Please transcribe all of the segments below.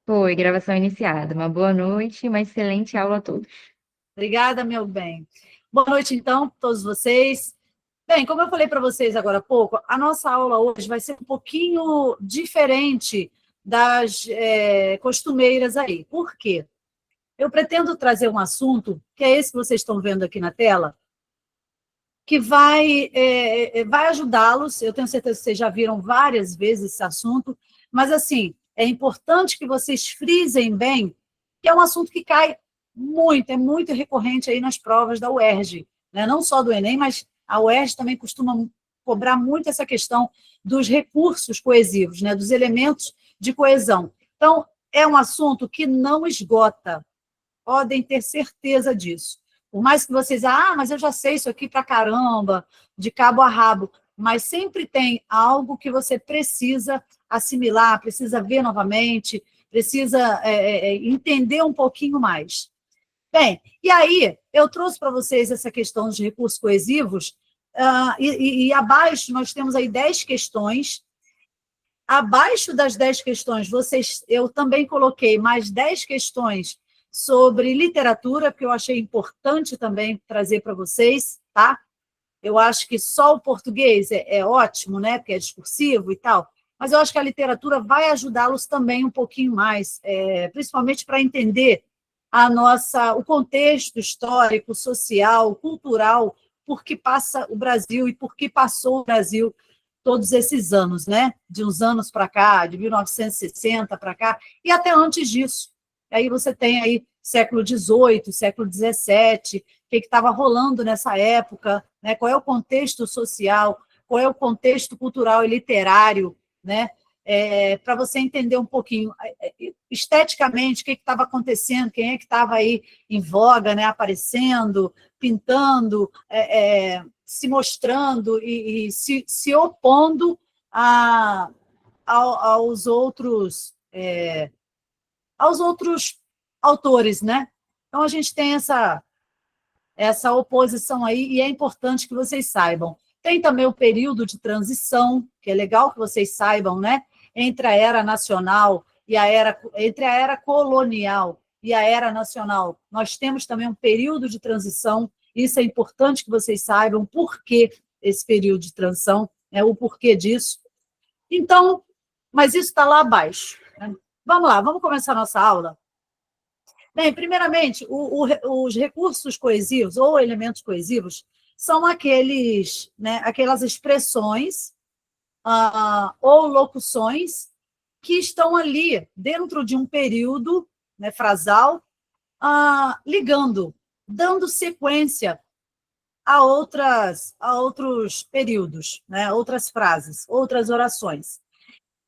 Foi, gravação iniciada. Uma boa noite, uma excelente aula a todos. Obrigada, meu bem. Boa noite, então, todos vocês. Bem, como eu falei para vocês agora há pouco, a nossa aula hoje vai ser um pouquinho diferente das costumeiras aí. Por quê? Eu pretendo trazer um assunto, que é esse que vocês estão vendo aqui na tela, que vai ajudá-los. Eu tenho certeza que vocês já viram várias vezes esse assunto, mas, assim, é importante que vocês frisem bem que é um assunto que cai muito, é muito recorrente aí nas provas da UERJ, né? Não só do Enem, mas a UERJ também costuma cobrar muito essa questão dos recursos coesivos, né? Dos elementos de coesão. Então, é um assunto que não esgota, podem ter certeza disso. Por mais que vocês, mas eu já sei isso aqui para caramba, de cabo a rabo, mas sempre tem algo que você precisa assimilar, precisa ver novamente, precisa entender um pouquinho mais. Bem, e aí eu trouxe para vocês essa questão dos recursos coesivos, e abaixo nós temos aí 10 questões. Abaixo das 10 questões, eu também coloquei mais 10 questões sobre literatura, que eu achei importante também trazer para vocês, tá? Eu acho que só o português é ótimo, né? Porque é discursivo e tal, mas eu acho que a literatura vai ajudá-los também um pouquinho mais, principalmente para entender o contexto histórico, social, cultural, por que passa o Brasil e por que passou o Brasil todos esses anos, né? De uns anos para cá, de 1960 para cá, e até antes disso. Aí você tem aí século XVIII, século XVII, o que estava rolando nessa época, né? Qual é o contexto social, qual é o contexto cultural e literário, né? Para você entender um pouquinho esteticamente o que estava acontecendo, quem é que estava aí em voga, né? Aparecendo, pintando, se mostrando e se opondo aos outros autores, né? Então, a gente tem essa oposição aí, e é importante que vocês saibam. Tem também o período de transição, que é legal que vocês saibam, né? Entre a era nacional entre a era colonial e a era nacional, nós temos também um período de transição. Isso é importante que vocês saibam por que esse período de transição, né? O porquê disso. Então, mas isso está lá abaixo, né? Vamos lá, vamos começar a nossa aula. Bem, primeiramente, os recursos coesivos ou elementos coesivos são aquelas expressões ou locuções que estão ali dentro de um período, né, frasal, ligando, dando sequência a outros períodos, né, outras frases, outras orações.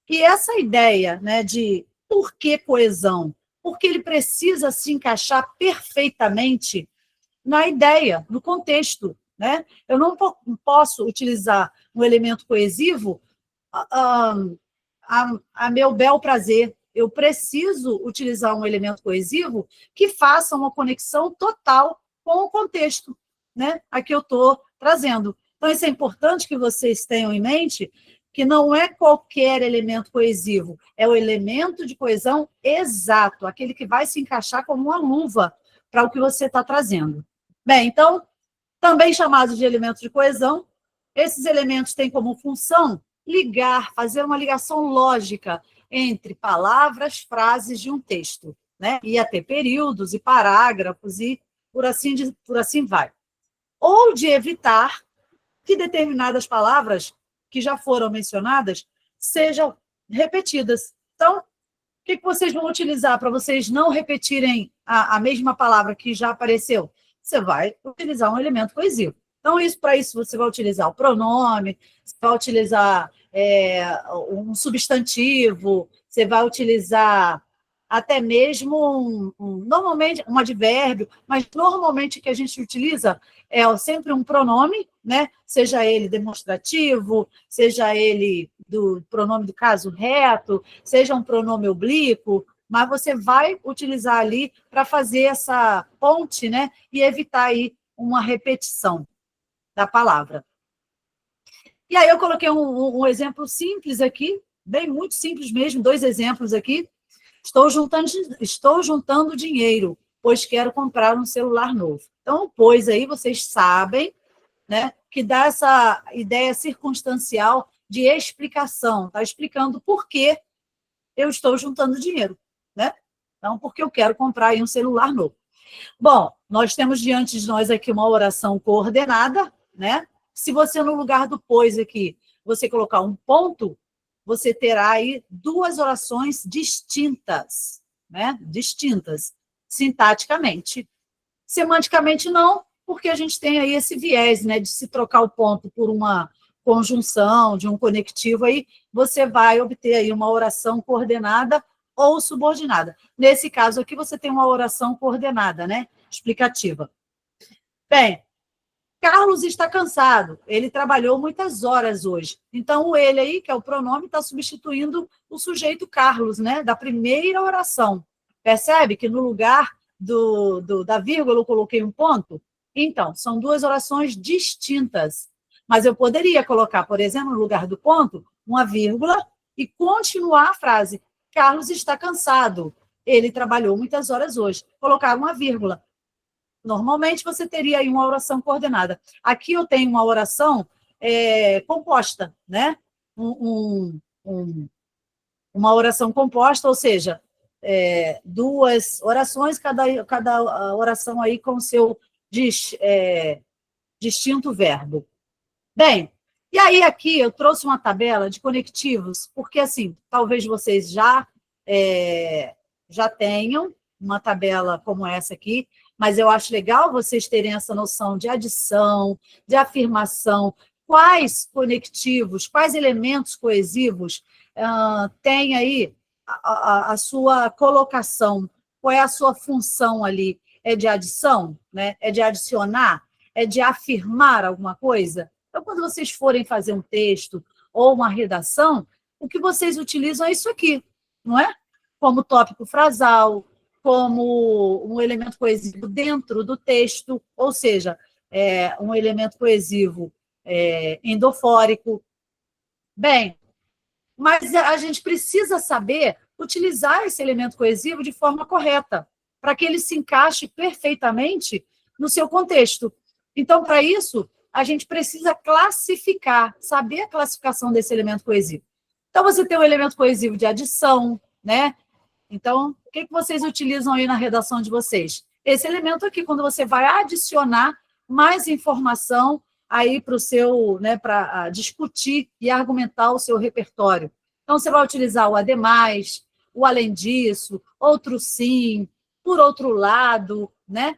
E essa ideia, né, de por que coesão? Porque ele precisa se encaixar perfeitamente na ideia, no contexto, né? Eu não posso utilizar um elemento coesivo a meu bel prazer. Eu preciso utilizar um elemento coesivo que faça uma conexão total com o contexto, né, a que eu estou trazendo. Então, isso é importante que vocês tenham em mente, que não é qualquer elemento coesivo, é o elemento de coesão exato, aquele que vai se encaixar como uma luva para o que você está trazendo. Bem, então, também chamados de elementos de coesão, esses elementos têm como função ligar, fazer uma ligação lógica entre palavras, frases de um texto, né? Ia ter períodos e parágrafos e por assim vai. Ou de evitar que determinadas palavras que já foram mencionadas sejam repetidas. Então, o que vocês vão utilizar para vocês não repetirem a mesma palavra que já apareceu? Você vai utilizar um elemento coesivo. Então, para isso, você vai utilizar o pronome, você vai utilizar um substantivo, você vai utilizar até mesmo normalmente um advérbio, mas normalmente o que a gente utiliza é sempre um pronome, né? Seja ele demonstrativo, seja ele do pronome do caso reto, seja um pronome oblíquo, mas você vai utilizar ali para fazer essa ponte, né? E evitar aí uma repetição da palavra. E aí eu coloquei um exemplo simples aqui, bem muito simples mesmo, 2 exemplos aqui, estou juntando dinheiro, pois quero comprar um celular novo. Então, pois aí vocês sabem, né, que dá essa ideia circunstancial de explicação, está explicando por que eu estou juntando dinheiro, né? Então, porque eu quero comprar aí um celular novo. Bom, nós temos diante de nós aqui uma oração coordenada, né? Se você, no lugar do pois aqui, você colocar um ponto, você terá aí duas orações distintas, né? Distintas, sintaticamente. Semanticamente, não, porque a gente tem aí esse viés, né? De se trocar o ponto por uma conjunção, de um conectivo, aí você vai obter aí uma oração coordenada ou subordinada. Nesse caso aqui, você tem uma oração coordenada, né? Explicativa. Bem, Carlos está cansado, ele trabalhou muitas horas hoje. Então, o ele aí, que é o pronome, está substituindo o sujeito Carlos, né? Da primeira oração. Percebe que no lugar da vírgula eu coloquei um ponto? Então, são duas orações distintas. Mas eu poderia colocar, por exemplo, no lugar do ponto, uma vírgula e continuar a frase. Carlos está cansado, ele trabalhou muitas horas hoje. Colocar uma vírgula. Normalmente, você teria aí uma oração coordenada. Aqui eu tenho uma oração composta, né? Uma oração composta, ou seja, duas orações, cada oração aí com o seu distinto verbo. Bem, e aí aqui eu trouxe uma tabela de conectivos, porque assim, talvez vocês já tenham uma tabela como essa aqui, mas eu acho legal vocês terem essa noção de adição, de afirmação, quais conectivos, quais elementos coesivos tem aí a sua colocação, qual é a sua função ali? É de adição? Né? É de adicionar? É de afirmar alguma coisa? Então, quando vocês forem fazer um texto ou uma redação, o que vocês utilizam é isso aqui, não é? Como tópico frasal, como um elemento coesivo dentro do texto, ou seja, um elemento coesivo endofórico. Bem, mas a gente precisa saber utilizar esse elemento coesivo de forma correta, para que ele se encaixe perfeitamente no seu contexto. Então, para isso, a gente precisa classificar, saber a classificação desse elemento coesivo. Então, você tem um elemento coesivo de adição, né? Então, o que vocês utilizam aí na redação de vocês? Esse elemento aqui, quando você vai adicionar mais informação aí para o seu, né, para discutir e argumentar o seu repertório. Então, você vai utilizar o ademais, o além disso, outro sim, por outro lado, né?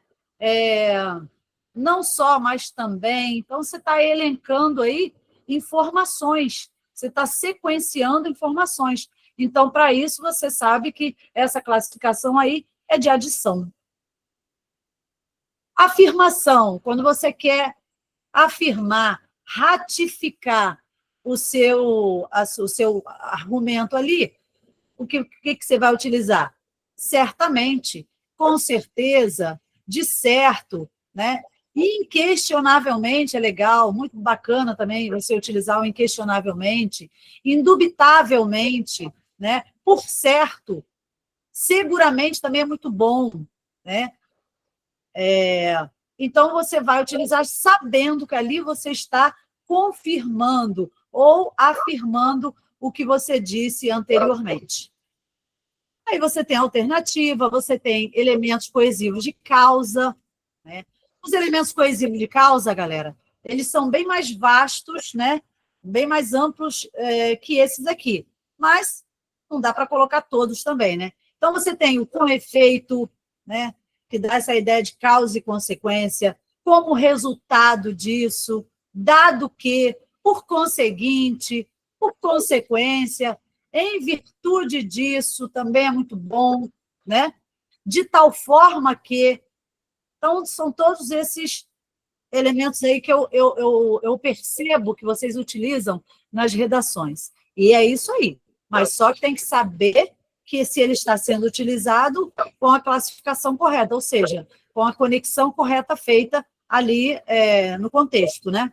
Não só, mas também. Então, você está elencando aí informações, você está sequenciando informações. Então, para isso, você sabe que essa classificação aí é de adição. Afirmação, quando você quer afirmar, ratificar o seu argumento ali, o que você vai utilizar? Certamente, com certeza, de certo, né? Inquestionavelmente é legal, muito bacana também você utilizar o inquestionavelmente, indubitavelmente, né? Por certo, seguramente também é muito bom, né? Então, você vai utilizar sabendo que ali você está confirmando ou afirmando o que você disse anteriormente. Aí você tem alternativa, você tem elementos coesivos de causa, né? Os elementos coesivos de causa, galera, eles são bem mais vastos, né? Bem mais amplos que esses aqui, mas não dá para colocar todos também, né? Então, você tem o com efeito, né? Que dá essa ideia de causa e consequência, como resultado disso, dado que, por conseguinte, por consequência, em virtude disso, também é muito bom, né? De tal forma que... Então, são todos esses elementos aí que eu percebo que vocês utilizam nas redações. E é isso aí. Mas só que tem que saber que se ele está sendo utilizado com a classificação correta, ou seja, com a conexão correta feita ali no contexto, né?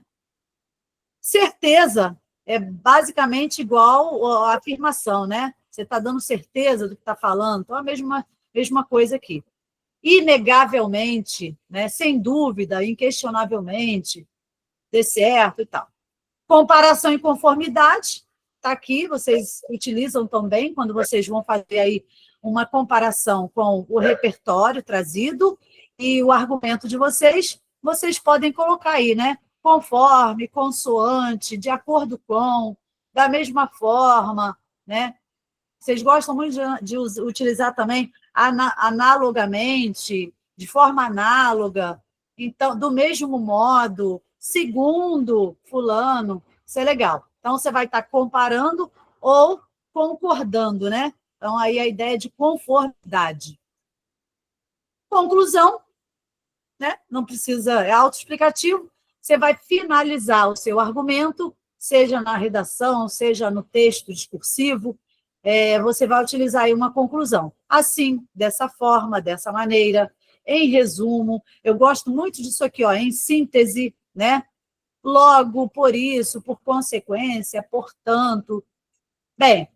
Certeza é basicamente igual à afirmação, né? Você está dando certeza do que está falando? Então, a mesma coisa aqui. Inegavelmente, né? Sem dúvida, inquestionavelmente, dê certo e tal. Comparação e conformidade, está aqui, vocês utilizam também quando vocês vão fazer aí uma comparação com o repertório trazido e o argumento de vocês, vocês podem colocar aí, né? Conforme, consoante, de acordo com, da mesma forma, né? Vocês gostam muito de utilizar também analogamente, de forma análoga, então, do mesmo modo, segundo fulano, isso é legal. Então, você vai estar comparando ou concordando, né? Então, aí a ideia de conformidade. Conclusão, né? Não precisa, é autoexplicativo. Você vai finalizar o seu argumento, seja na redação, seja no texto discursivo, você vai utilizar aí uma conclusão. Assim, dessa forma, dessa maneira, em resumo, eu gosto muito disso aqui, ó, em síntese, né? Logo, por isso, por consequência, portanto. Bem,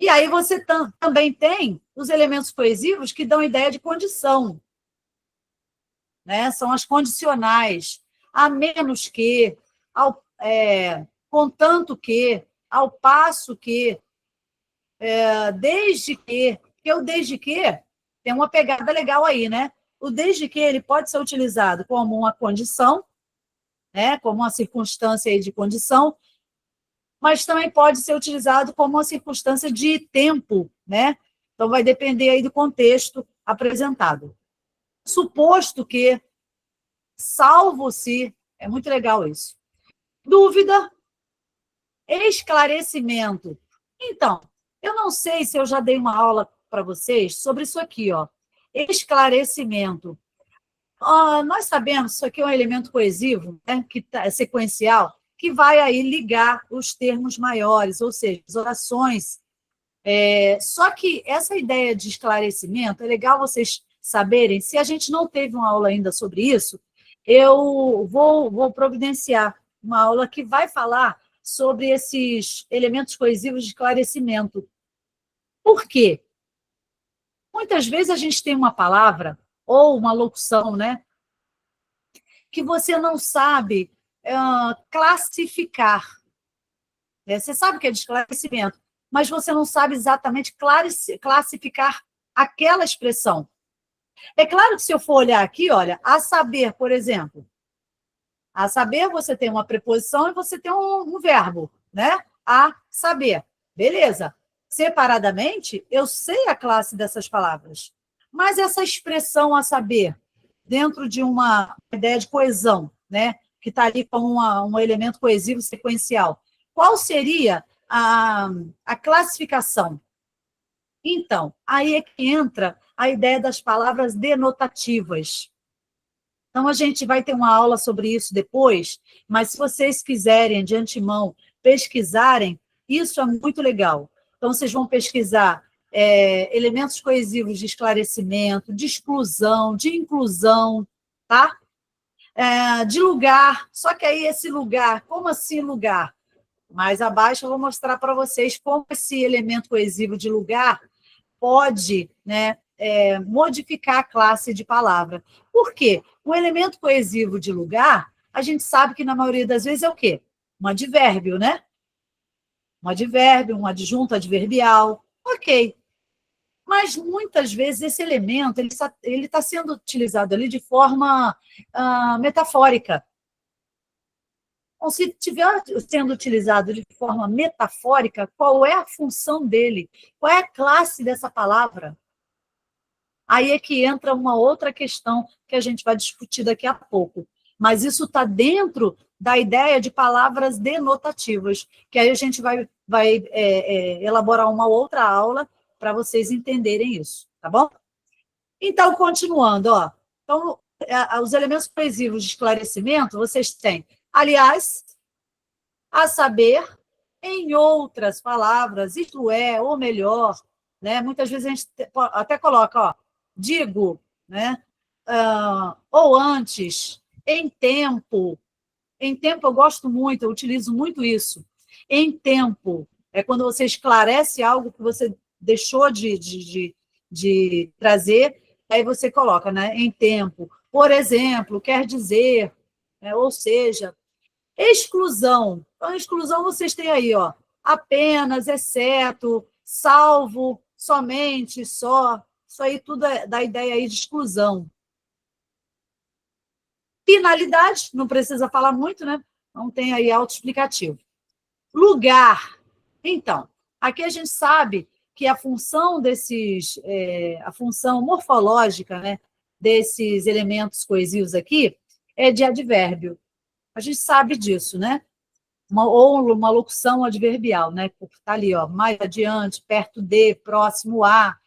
e aí você também tem os elementos coesivos que dão ideia de condição, né? São as condicionais, a menos que, contanto que, ao passo que, desde que, porque o desde que tem uma pegada legal aí, né? O desde que ele pode ser utilizado como uma condição, né? Como uma circunstância aí de condição, mas também pode ser utilizado como uma circunstância de tempo, né? Então, vai depender aí do contexto apresentado. Suposto que, salvo se, é muito legal isso. Dúvida, esclarecimento. Então, eu não sei se eu já dei uma aula para vocês sobre isso aqui, ó. Esclarecimento. Nós sabemos, isso aqui é um elemento coesivo, né, que é sequencial, que vai aí ligar os termos maiores, ou seja, as orações. Só que essa ideia de esclarecimento, é legal vocês saberem, se a gente não teve uma aula ainda sobre isso, eu vou providenciar uma aula que vai falar sobre esses elementos coesivos de esclarecimento. Por quê? Muitas vezes a gente tem uma palavra ou uma locução, né, que você não sabe classificar. Você sabe o que é de esclarecimento, mas você não sabe exatamente classificar aquela expressão. É claro que se eu for olhar aqui, olha, a saber, por exemplo, a saber você tem uma preposição e você tem um verbo, né? A saber. Beleza. Separadamente, eu sei a classe dessas palavras. Mas essa expressão a saber, dentro de uma ideia de coesão, né? Que está ali como um elemento coesivo sequencial. Qual seria a classificação? Então, aí é que entra a ideia das palavras denotativas. Então, a gente vai ter uma aula sobre isso depois, mas se vocês quiserem, de antemão, pesquisarem, isso é muito legal. Então, vocês vão pesquisar elementos coesivos de esclarecimento, de exclusão, de inclusão, tá? De lugar, só que aí esse lugar, como assim lugar? Mais abaixo eu vou mostrar para vocês como esse elemento coesivo de lugar pode, né, modificar a classe de palavra. Por quê? O elemento coesivo de lugar, a gente sabe que na maioria das vezes é o quê? Um advérbio, né? Um advérbio, um adjunto adverbial. Ok. Mas, muitas vezes, esse elemento ele está sendo utilizado ali de forma metafórica. Então, se estiver sendo utilizado de forma metafórica, qual é a função dele? Qual é a classe dessa palavra? Aí é que entra uma outra questão que a gente vai discutir daqui a pouco. Mas isso está dentro da ideia de palavras denotativas, que aí a gente vai elaborar uma outra aula para vocês entenderem isso, tá bom? Então, continuando, ó. Então, os elementos coesivos de esclarecimento, vocês têm, aliás, a saber, em outras palavras, isto é, ou melhor, né? Muitas vezes a gente até coloca, ó, digo, né? Ou antes, em tempo. Em tempo eu gosto muito, eu utilizo muito isso. Em tempo, é quando você esclarece algo que você deixou de trazer, aí você coloca, né, em tempo. Por exemplo, quer dizer, né, ou seja, exclusão. Então, exclusão vocês têm aí, ó, apenas, exceto, salvo, somente, só. Isso aí tudo dá ideia aí de exclusão. Finalidade, não precisa falar muito, né? Não tem aí autoexplicativo. Lugar. Então, aqui a gente sabe que a função a função morfológica, né, desses elementos coesivos aqui é de advérbio. A gente sabe disso, né? Ou uma locução adverbial, né? Está ali, ó, mais adiante, perto de, próximo a.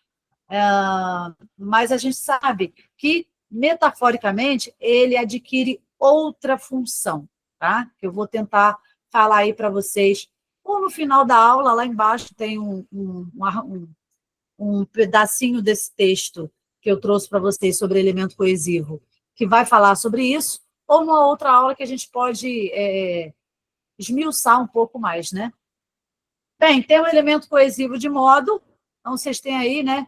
Mas a gente sabe que, metaforicamente, ele adquire outra função, tá? Que eu vou tentar falar aí para vocês. Ou no final da aula, lá embaixo tem um pedacinho desse texto que eu trouxe para vocês sobre elemento coesivo, que vai falar sobre isso, ou numa outra aula que a gente pode esmiuçar um pouco mais, né? Bem, tem um elemento coesivo de modo, então vocês têm aí, né,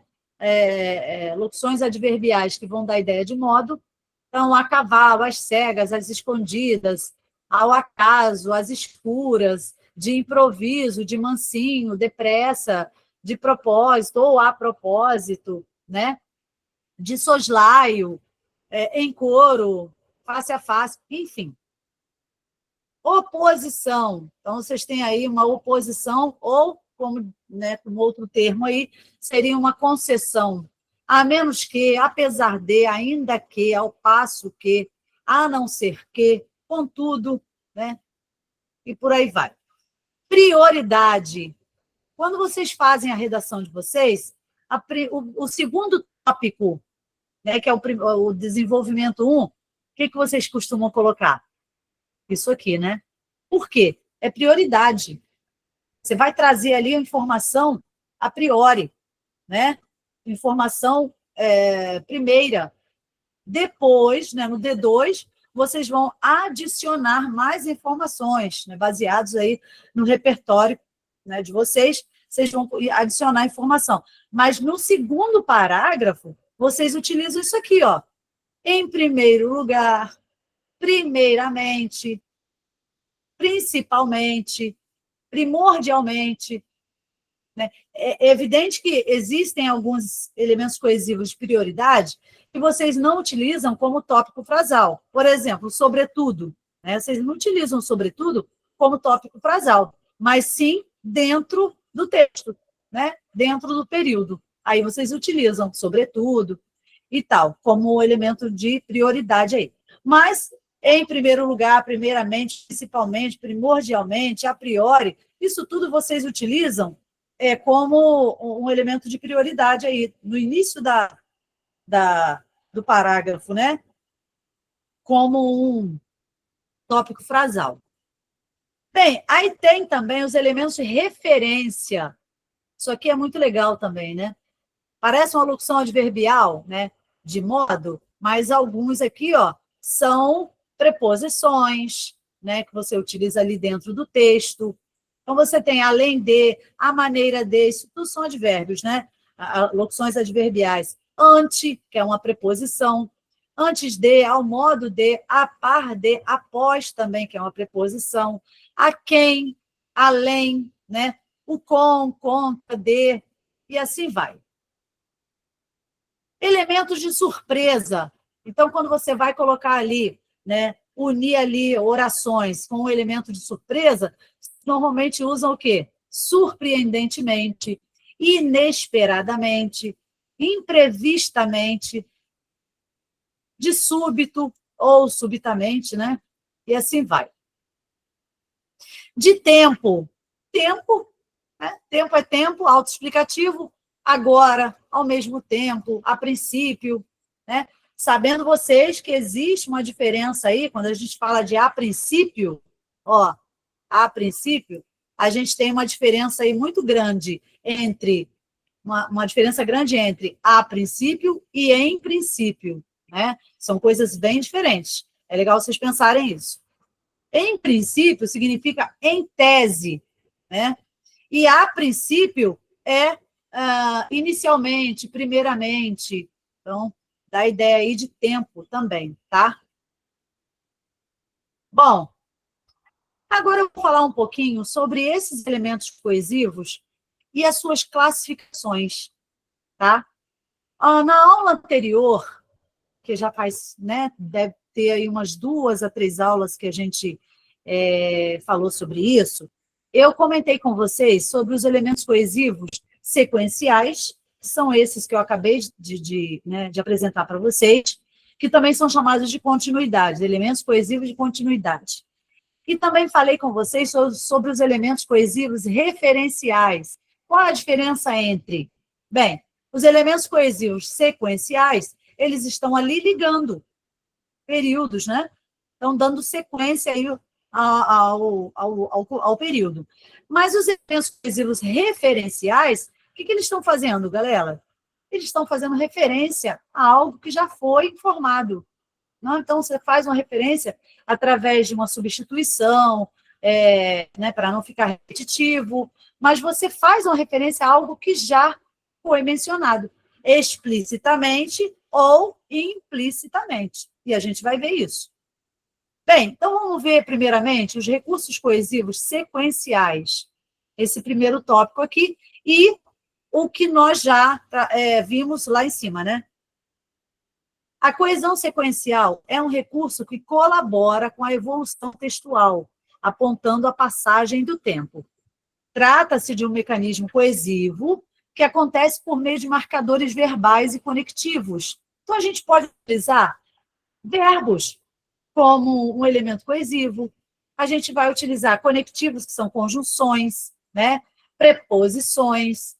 locuções adverbiais que vão dar ideia de modo, então, a cavalo, às cegas, às escondidas, ao acaso, às escuras, de improviso, de mansinho, depressa, de propósito ou a propósito, né? De soslaio, em coro, face a face, enfim. Oposição. Então, vocês têm aí uma oposição, ou, como, né, como outro termo aí, seria uma concessão. A menos que, apesar de, ainda que, ao passo que, a não ser que, contudo, né? E por aí vai. Prioridade. Quando vocês fazem a redação de vocês, o segundo tópico, né, que é o desenvolvimento 1, o que vocês costumam colocar? Isso aqui, né? Por quê? É prioridade. Você vai trazer ali a informação a priori, né? Informação primeira. Depois, né, no D2, vocês vão adicionar mais informações, né, baseados aí no repertório, né, de vocês vão adicionar informação. Mas no segundo parágrafo, vocês utilizam isso aqui, ó. Em primeiro lugar, primeiramente, principalmente, primordialmente, né? É evidente que existem alguns elementos coesivos de prioridade que vocês não utilizam como tópico frasal. Por exemplo, sobretudo. Né? Vocês não utilizam sobretudo como tópico frasal, mas sim dentro do texto, né? Dentro do período. Aí vocês utilizam sobretudo e tal, como elemento de prioridade aí. Mas, em primeiro lugar, primeiramente, principalmente, primordialmente, a priori, isso tudo vocês utilizam como um elemento de prioridade aí, no início do parágrafo, né? Como um tópico frasal. Bem, aí tem também os elementos de referência. Isso aqui é muito legal também, né? Parece uma locução adverbial, né? De modo, mas alguns aqui, ó, são preposições, né? Que você utiliza ali dentro do texto. Então, você tem, além de, a maneira de, isso tudo são advérbios, né? Locuções adverbiais. Ante, que é uma preposição. Antes de, ao modo de, a par de, após também, que é uma preposição. A quem, além, né? O com, contra, de, e assim vai. Elementos de surpresa. Então, quando você vai colocar ali, né? Unir ali orações com um elemento de surpresa, normalmente usam o quê? Surpreendentemente, inesperadamente, imprevistamente, de súbito ou subitamente, né? E assim vai. De tempo. Tempo, né? Tempo é tempo, autoexplicativo, agora, ao mesmo tempo, a princípio, né? Sabendo vocês que existe uma diferença aí, quando a gente fala de a princípio, ó, a princípio, a gente tem uma diferença aí muito grande entre uma diferença grande entre a princípio e em princípio, né? São coisas bem diferentes. É legal vocês pensarem isso. Em princípio significa em tese, né? E, a princípio, inicialmente, primeiramente. Então, dá ideia aí de tempo também, tá? Bom, agora eu vou falar um pouquinho sobre esses elementos coesivos e as suas classificações, tá? Na aula anterior, que já faz, né, deve ter aí umas 2 a 3 aulas que a gente falou sobre isso, eu comentei com vocês sobre os elementos coesivos sequenciais, que são esses que eu acabei de apresentar para vocês, que também são chamados de continuidade, elementos coesivos de continuidade. E também falei com vocês sobre os elementos coesivos referenciais. Qual a diferença entre? Bem, os elementos coesivos sequenciais, eles estão ali ligando períodos, né? Estão dando sequência aí ao período. Mas os elementos coesivos referenciais, o que eles estão fazendo, galera? Eles estão fazendo referência a algo que já foi informado. Não? Então, você faz uma referência através de uma substituição, né, para não ficar repetitivo, mas você faz uma referência a algo que já foi mencionado, explicitamente ou implicitamente. E a gente vai ver isso. Bem, então vamos ver primeiramente os recursos coesivos sequenciais, esse primeiro tópico aqui, e o que nós já vimos lá em cima, né? A coesão sequencial é um recurso que colabora com a evolução textual, apontando a passagem do tempo. Trata-se de um mecanismo coesivo que acontece por meio de marcadores verbais e conectivos. Então, a gente pode utilizar verbos como um elemento coesivo, a gente vai utilizar conectivos, que são conjunções, né? Preposições,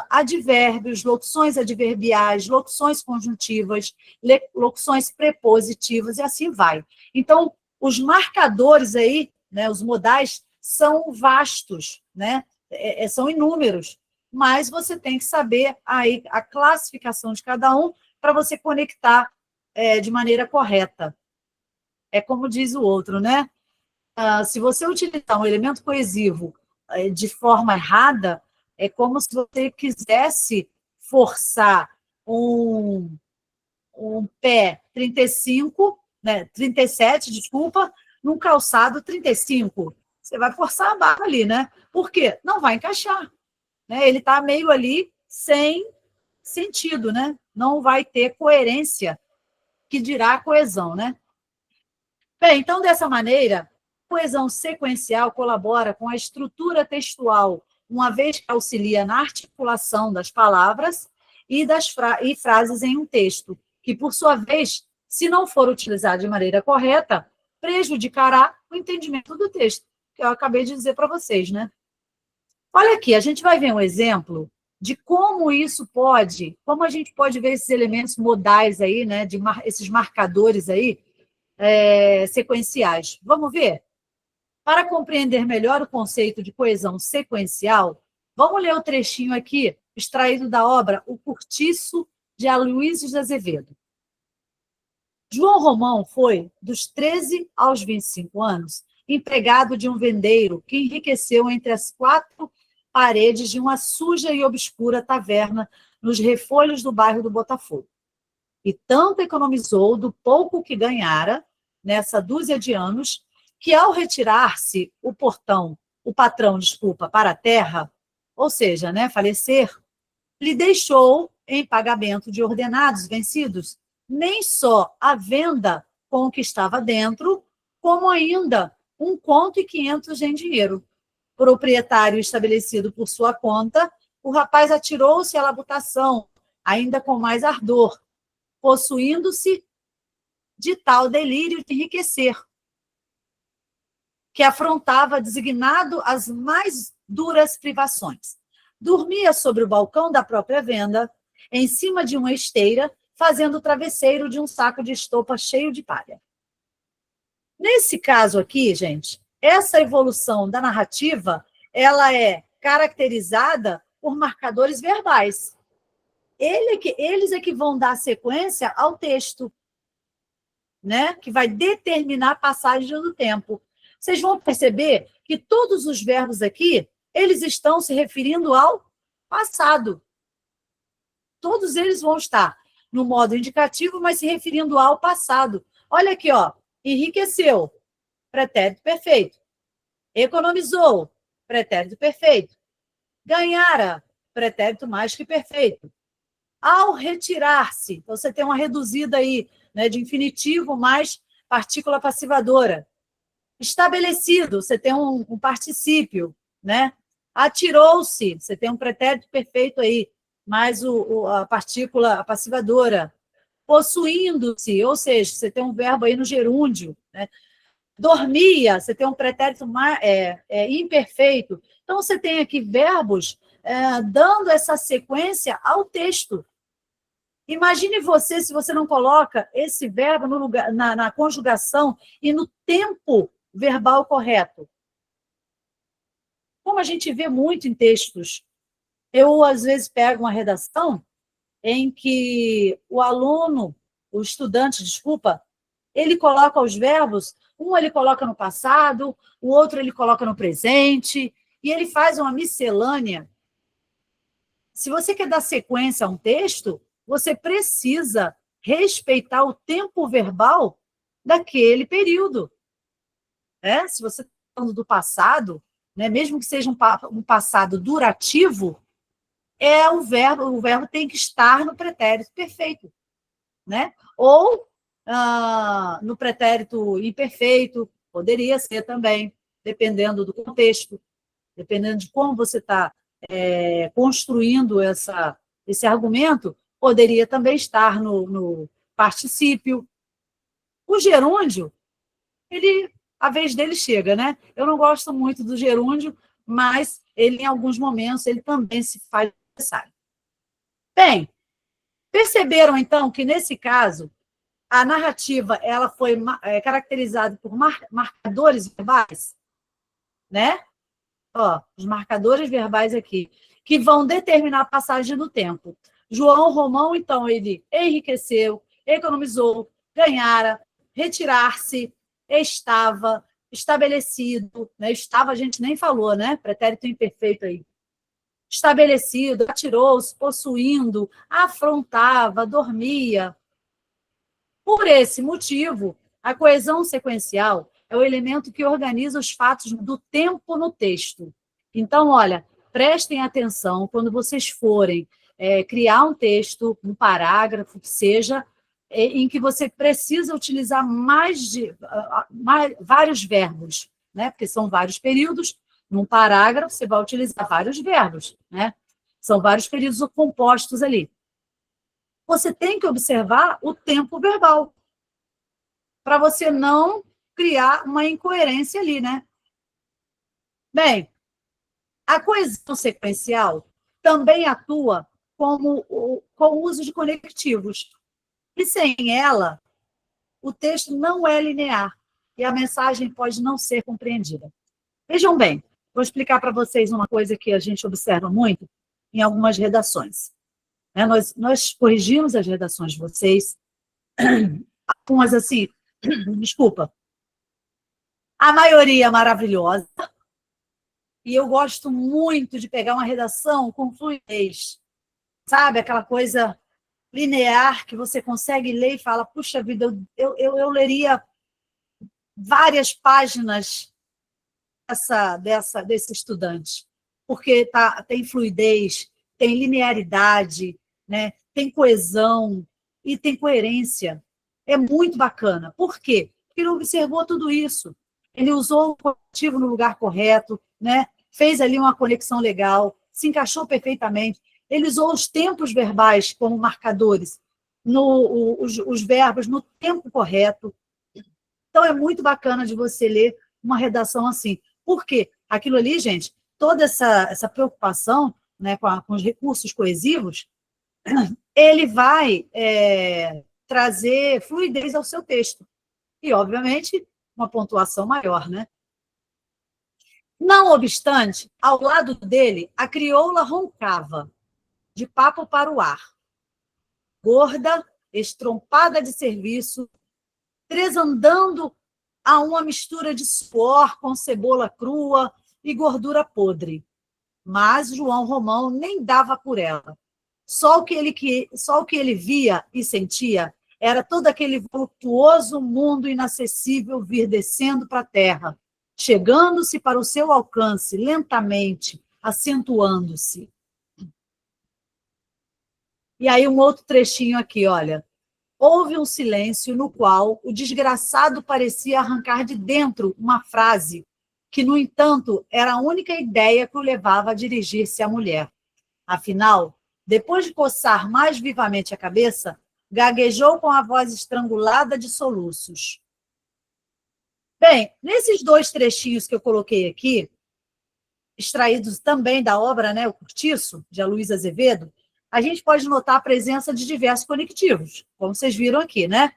advérbios, locuções adverbiais, locuções conjuntivas, locuções prepositivas, e assim vai. Então, os marcadores aí, né, os modais, são vastos, né? São inúmeros, mas você tem que saber aí a classificação de cada um para você conectar de maneira correta. É como diz o outro, né? Se você utilizar um elemento coesivo de forma errada, é como se você quisesse forçar um pé 35, né, 37, desculpa, num calçado 35. Você vai forçar a barra ali, né? Por quê? Não vai encaixar. Né? Ele está meio ali sem sentido, né? Não vai ter coerência, que dirá a coesão, né? Bem, então, dessa maneira, a coesão sequencial colabora com a estrutura textual, uma vez que auxilia na articulação das palavras e frases em um texto, que, por sua vez, se não for utilizado de maneira correta, prejudicará o entendimento do texto, que eu acabei de dizer para vocês, né? Olha aqui, a gente vai ver um exemplo de como como a gente pode ver esses elementos modais aí, né, esses marcadores aí, sequenciais. Vamos ver? Para compreender melhor o conceito de coesão sequencial, vamos ler o trechinho aqui, extraído da obra O Cortiço, de Aloísio de Azevedo. João Romão foi, dos 13 aos 25 anos, empregado de um vendeiro que enriqueceu entre as 4 paredes de uma suja e obscura taverna nos refolhos do bairro do Botafogo. E tanto economizou do pouco que ganhara, nessa dúzia de anos, que ao retirar-se o patrão, para a terra, ou seja, né, falecer, lhe deixou, em pagamento de ordenados vencidos, nem só a venda com o que estava dentro, como ainda 1,5 conto em dinheiro. Proprietário estabelecido por sua conta, o rapaz atirou-se à labutação, ainda com mais ardor, possuindo-se de tal delírio de enriquecer, que afrontava designado as mais duras privações. Dormia sobre o balcão da própria venda, em cima de uma esteira, fazendo o travesseiro de um saco de estopa cheio de palha. Nesse caso aqui, gente, essa evolução da narrativa, ela é caracterizada por marcadores verbais. Eles é que vão dar sequência ao texto, né? Que vai determinar a passagem do tempo. Vocês vão perceber que todos os verbos aqui eles estão se referindo ao passado. Todos eles vão estar no modo indicativo, mas se referindo ao passado. Olha aqui, ó. Enriqueceu, pretérito perfeito. Economizou, pretérito perfeito. Ganhara, pretérito mais que perfeito. Ao retirar-se, então você tem uma reduzida aí, né, de infinitivo mais partícula passivadora. Estabelecido, você tem um particípio, né? Atirou-se, você tem um pretérito perfeito aí, mais a partícula passivadora. Possuindo-se, ou seja, você tem um verbo aí no gerúndio, né? Dormia, você tem um pretérito imperfeito. Então, você tem aqui verbos dando essa sequência ao texto. Imagine você se você não coloca esse verbo no lugar, na conjugação e no tempo verbal correto. Como a gente vê muito em textos, eu, às vezes, pego uma redação em que o aluno, o estudante, desculpa, ele coloca os verbos, um ele coloca no passado, o outro ele coloca no presente, e ele faz uma miscelânea. Se você quer dar sequência a um texto, você precisa respeitar o tempo verbal daquele período. Se você está falando do passado, né, mesmo que seja um passado durativo, o verbo tem que estar no pretérito perfeito, né? Ou no pretérito imperfeito, poderia ser também, dependendo do contexto, dependendo de como você está construindo esse argumento, poderia também estar no particípio. O gerúndio, a vez dele chega, né? Eu não gosto muito do gerúndio, mas ele, em alguns momentos, ele também se faz necessário. Bem, perceberam, então, que, nesse caso, a narrativa ela foi caracterizada por marcadores verbais, né? Ó, os marcadores verbais aqui, que vão determinar a passagem do tempo. João Romão, então, ele enriqueceu, economizou, ganhara, retirar-se, estava, estabelecido, né? Estava, a gente nem falou, né? Pretérito imperfeito aí. Estabelecido, atirou-se, possuindo, afrontava, dormia. Por esse motivo, a coesão sequencial é o elemento que organiza os fatos do tempo no texto. Então, olha, prestem atenção quando vocês forem criar um texto, um parágrafo, que seja, em que você precisa utilizar vários verbos, né? Porque são vários períodos. Num parágrafo, você vai utilizar vários verbos, né? São vários períodos compostos ali. Você tem que observar o tempo verbal, para você não criar uma incoerência ali, né? Bem, a coesão sequencial também atua com o uso de conectivos. E sem ela, o texto não é linear e a mensagem pode não ser compreendida. Vejam bem, vou explicar para vocês uma coisa que a gente observa muito em algumas redações. Nós corrigimos as redações de vocês, algumas assim, desculpa, a maioria maravilhosa, e eu gosto muito de pegar uma redação com fluidez, sabe? Aquela coisa linear que você consegue ler e fala, puxa vida, eu leria várias páginas desse estudante, porque tem fluidez, tem linearidade, né? Tem coesão e tem coerência. É muito bacana. Por quê? Porque ele observou tudo isso. Ele usou o conectivo no lugar correto, né? Fez ali uma conexão legal, se encaixou perfeitamente. Ele usou os tempos verbais como marcadores, os verbos no tempo correto. Então, é muito bacana de você ler uma redação assim. Por quê? Aquilo ali, gente, toda essa preocupação, né, com os recursos coesivos, ele vai trazer fluidez ao seu texto. E, obviamente, uma pontuação maior, né? Não obstante, ao lado dele, a crioula roncava, de papo para o ar. Gorda, estrompada de serviço, tresandando a uma mistura de suor com cebola crua e gordura podre. mas João Romão nem dava por ela. Só o que ele via e sentia era todo aquele voluptuoso mundo inacessível vir descendo para a terra, chegando-se para o seu alcance lentamente, acentuando-se. E aí um outro trechinho aqui, olha. Houve um silêncio no qual o desgraçado parecia arrancar de dentro uma frase que, no entanto, era a única ideia que o levava a dirigir-se à mulher. Afinal, depois de coçar mais vivamente a cabeça, gaguejou com a voz estrangulada de soluços. Bem, nesses dois trechinhos que eu coloquei aqui, extraídos também da obra, né, O Cortiço, de Aloysio Azevedo, a gente pode notar a presença de diversos conectivos, como vocês viram aqui, né?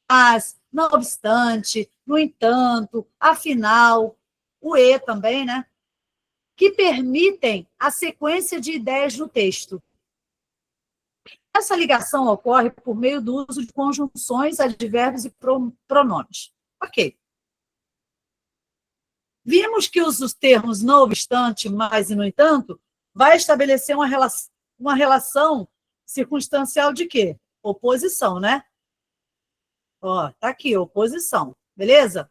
Mas, não obstante, no entanto, afinal, o e também, né? Que permitem a sequência de ideias no texto. Essa ligação ocorre por meio do uso de conjunções, advérbios e pronomes. Ok. Vimos que os termos não obstante, mas e no entanto, vai estabelecer uma relação circunstancial de quê? Oposição, né? Ó, tá aqui, oposição, beleza?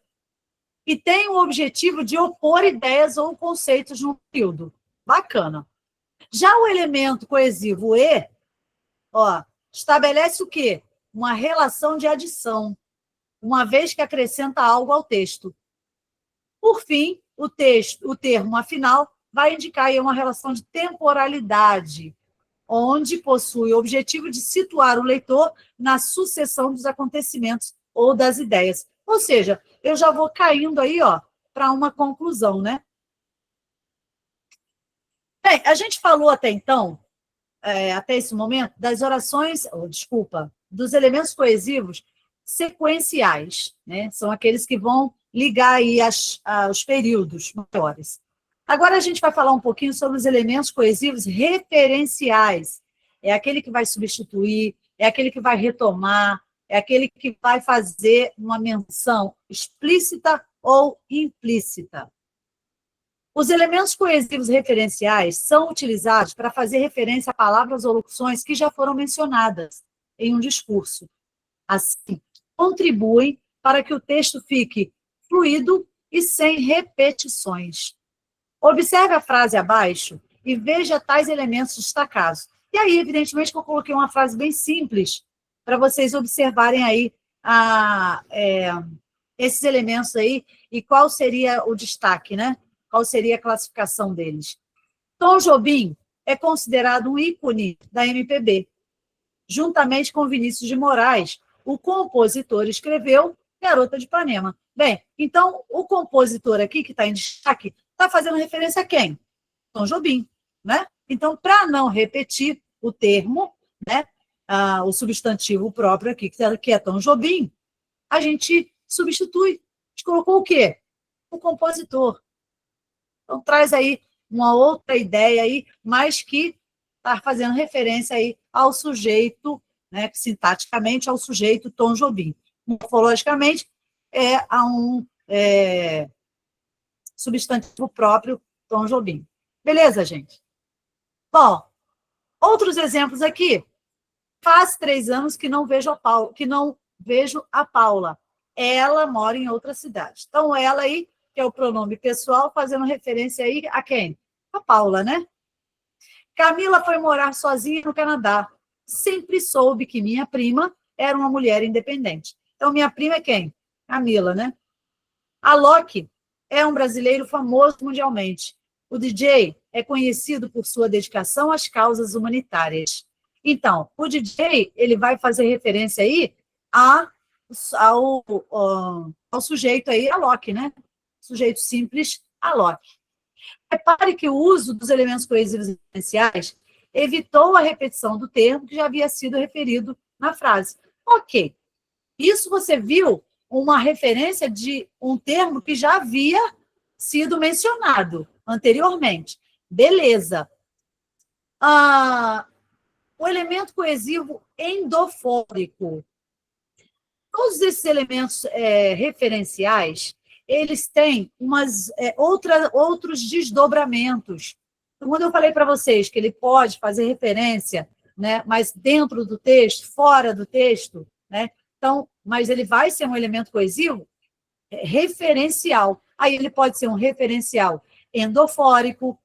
E tem o objetivo de opor ideias ou conceitos num período. Bacana. Já o elemento coesivo e, ó, estabelece o quê? Uma relação de adição, uma vez que acrescenta algo ao texto. Por fim, o termo afinal vai indicar aí uma relação de temporalidade, onde possui o objetivo de situar o leitor na sucessão dos acontecimentos ou das ideias. Ou seja, eu já vou caindo aí, ó, para uma conclusão, né? Bem, a gente falou até então, até esse momento, das orações, dos elementos coesivos sequenciais, né? São aqueles que vão ligar aí aos períodos maiores. Agora a gente vai falar um pouquinho sobre os elementos coesivos referenciais. É aquele que vai substituir, é aquele que vai retomar, é aquele que vai fazer uma menção explícita ou implícita. Os elementos coesivos referenciais são utilizados para fazer referência a palavras ou locuções que já foram mencionadas em um discurso. Assim, contribuem para que o texto fique fluido e sem repetições. Observe a frase abaixo e veja tais elementos destacados. E aí, evidentemente, que eu coloquei uma frase bem simples para vocês observarem aí esses elementos aí e qual seria o destaque, né? Qual seria a classificação deles. Tom Jobim é considerado um ícone da MPB. Juntamente com Vinícius de Moraes, o compositor escreveu Garota de Ipanema. Bem, então, o compositor aqui, que está em destaque, está fazendo referência a quem? Tom Jobim, né? Então, para não repetir o termo, né, o substantivo próprio aqui, que é Tom Jobim, a gente substitui. A gente colocou o quê? O compositor. Então, traz aí uma outra ideia aí, mas que está fazendo referência aí ao sujeito, né, sintaticamente ao sujeito Tom Jobim. Morfologicamente, a um substantivo próprio Tom Jobim. Beleza, gente? Bom, outros exemplos aqui. Faz 3 anos que não vejo a Paula. Ela mora em outra cidade. Então, ela aí, que é o pronome pessoal, fazendo referência aí a quem? A Paula, né? Camila foi morar sozinha no Canadá. Sempre soube que minha prima era uma mulher independente. Então, minha prima é quem? Camila, né? Alok é um brasileiro famoso mundialmente. O DJ é conhecido por sua dedicação às causas humanitárias. Então, o DJ, ele vai fazer referência aí ao sujeito aí, Alok, né? Sujeito simples, Alok. Repare que o uso dos elementos coesivos essenciais evitou a repetição do termo que já havia sido referido na frase. Ok. Isso você viu uma referência de um termo que já havia sido mencionado anteriormente. Beleza. O elemento coesivo endofórico. Todos esses elementos referenciais, eles têm outros desdobramentos, quando eu falei para vocês que ele pode fazer referência, né, mas dentro do texto, fora do texto, né? Então, mas ele vai ser um elemento coesivo referencial. Aí ele pode ser um referencial endofórico.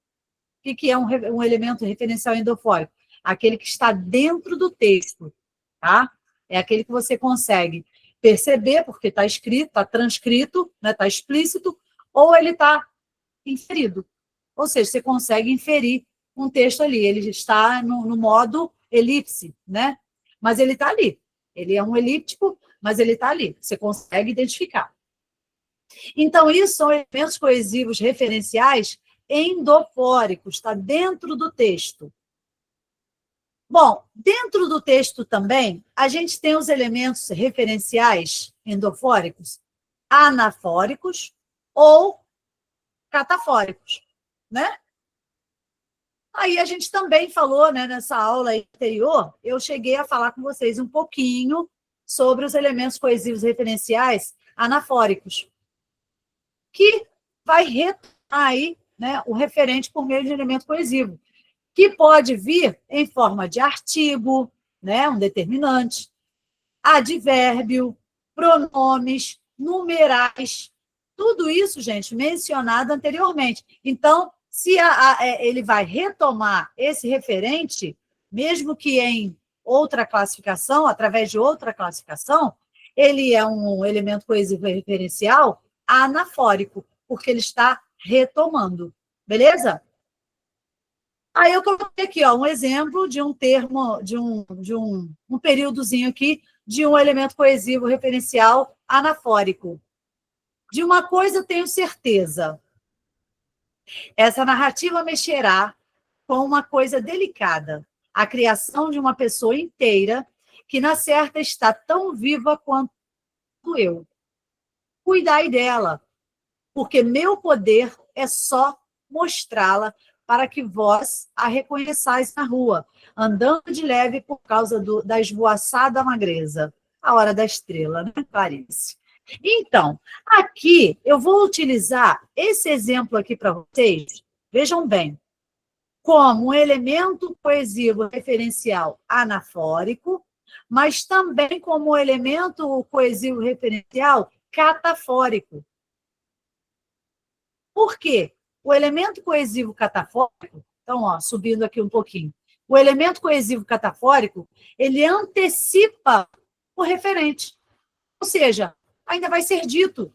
O que é um elemento referencial endofórico? Aquele que está dentro do texto, tá? É aquele que você consegue perceber, porque está escrito, está transcrito, né, está explícito, ou ele está inferido. Ou seja, você consegue inferir um texto ali. Ele está no modo elipse, né? Mas ele está ali. Ele é um elíptico, mas ele está ali. Você consegue identificar. Então, isso são elementos coesivos referenciais endofóricos, está dentro do texto. Bom, dentro do texto também, a gente tem os elementos referenciais endofóricos anafóricos ou catafóricos, né? Aí a gente também falou, né, nessa aula anterior, eu cheguei a falar com vocês um pouquinho sobre os elementos coesivos referenciais anafóricos, que vai retomar aí, né, o referente por meio de elemento coesivo, que pode vir em forma de artigo, né, um determinante, advérbio, pronomes, numerais, tudo isso, gente, mencionado anteriormente. Então, se ele vai retomar esse referente, mesmo que em outra classificação, através de outra classificação, ele é um elemento coesivo referencial anafórico, porque ele está retomando. Beleza? Aí eu coloquei aqui, ó, um exemplo de um termo, um períodozinho aqui, de um elemento coesivo referencial anafórico. De uma coisa eu tenho certeza. Essa narrativa mexerá com uma coisa delicada, a criação de uma pessoa inteira que, na certa, está tão viva quanto eu. Cuidai dela, porque meu poder é só mostrá-la para que vós a reconheçais na rua, andando de leve por causa da esvoaçada magreza. A hora da estrela, né, Clarice? Então, aqui eu vou utilizar esse exemplo aqui para vocês, vejam bem, como um elemento coesivo referencial anafórico, mas também como um elemento coesivo referencial catafórico. Por quê? O elemento coesivo catafórico, então, ó, subindo aqui um pouquinho, o elemento coesivo catafórico, ele antecipa o referente. Ou seja, ainda vai ser dito.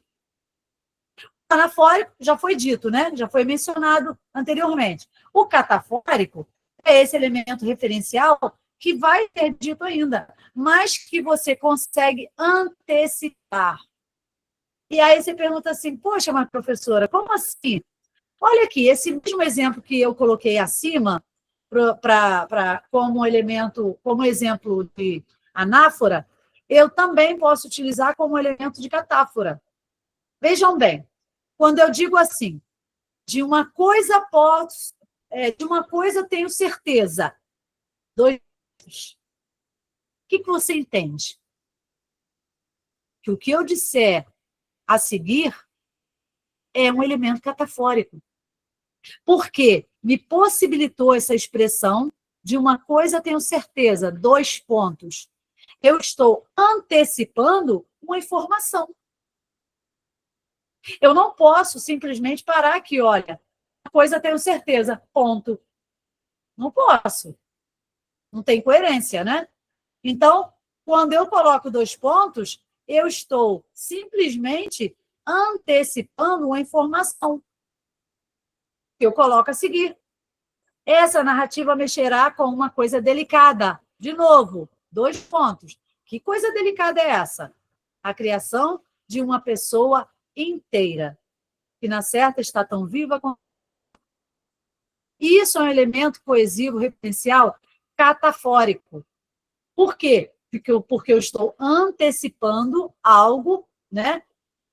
O anafórico já foi dito, né? Já foi mencionado anteriormente. O catafórico é esse elemento referencial que vai ser dito ainda, mas que você consegue antecipar. E aí você pergunta assim, poxa, mas professora, como assim? Olha aqui, esse mesmo exemplo que eu coloquei acima, como elemento, como exemplo de anáfora, eu também posso utilizar como elemento de catáfora. Vejam bem, quando eu digo assim, de uma coisa posso, de uma coisa tenho certeza. Dois. O que você entende? Que o que eu disser a seguir é um elemento catafórico. Porque me possibilitou essa expressão de uma coisa tenho certeza, dois pontos. Eu estou antecipando uma informação. Eu não posso simplesmente parar aqui, olha, uma coisa tenho certeza, ponto. Não posso. Não tem coerência, né? Então, quando eu coloco dois pontos, eu estou simplesmente antecipando uma informação que eu coloco a seguir. Essa narrativa mexerá com uma coisa delicada. De novo, dois pontos. Que coisa delicada é essa? A criação de uma pessoa inteira, que na certa está tão viva como... Isso é um elemento coesivo, referencial, catafórico. Por quê? Porque eu estou antecipando algo, né,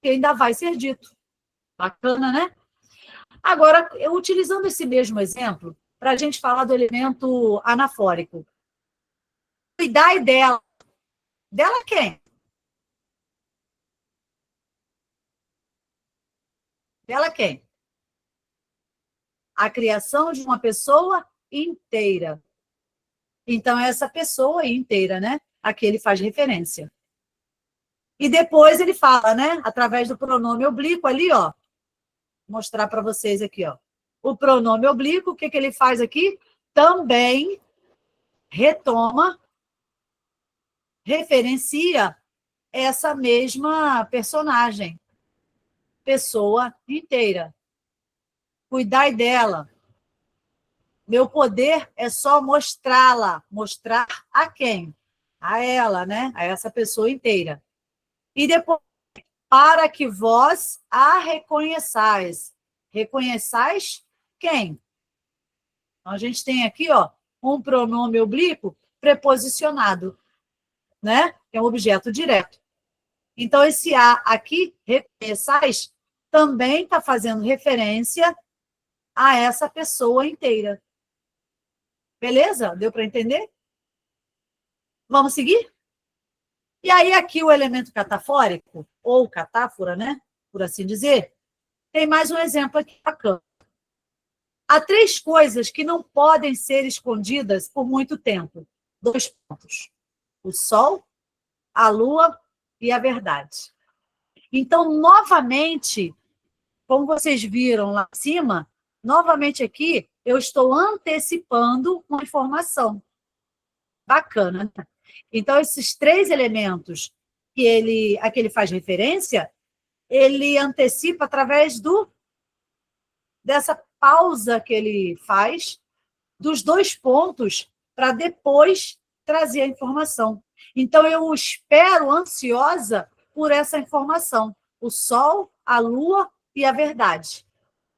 que ainda vai ser dito. Bacana, né? Agora, eu, utilizando esse mesmo exemplo, para a gente falar do elemento anafórico. Cuidar dela. Dela quem? Dela quem? a criação de uma pessoa inteira. Então, essa pessoa inteira, né? A que ele faz referência. E depois ele fala, né? Através do pronome oblíquo ali, ó. Vou mostrar para vocês aqui, ó. O pronome oblíquo, o que ele faz aqui? Também retoma, referencia essa mesma personagem, pessoa inteira. Cuidai dela. Meu poder é só mostrá-la. Mostrar a quem? A ela, né? A essa pessoa inteira. E depois, para que vós a reconheçais. Reconheçais quem? Então, a gente tem aqui, ó, um pronome oblíquo preposicionado, né? É um objeto direto. Então, esse a aqui, reconheçais, também está fazendo referência a essa pessoa inteira. Beleza? Deu para entender? Vamos seguir? E aí, aqui o elemento catafórico, ou catáfora, né? Por assim dizer, tem mais um exemplo aqui bacana. Há 3 coisas que não podem ser escondidas por muito tempo. 2 pontos. O sol, a lua e a verdade. Então, novamente, como vocês viram lá em cima, novamente aqui, eu estou antecipando uma informação. Bacana, né? Então, esses 3 elementos a que ele faz referência, ele antecipa através dessa pausa que ele faz, dos 2 pontos, para depois trazer a informação. Então, eu espero ansiosa por essa informação. O sol, a lua e a verdade.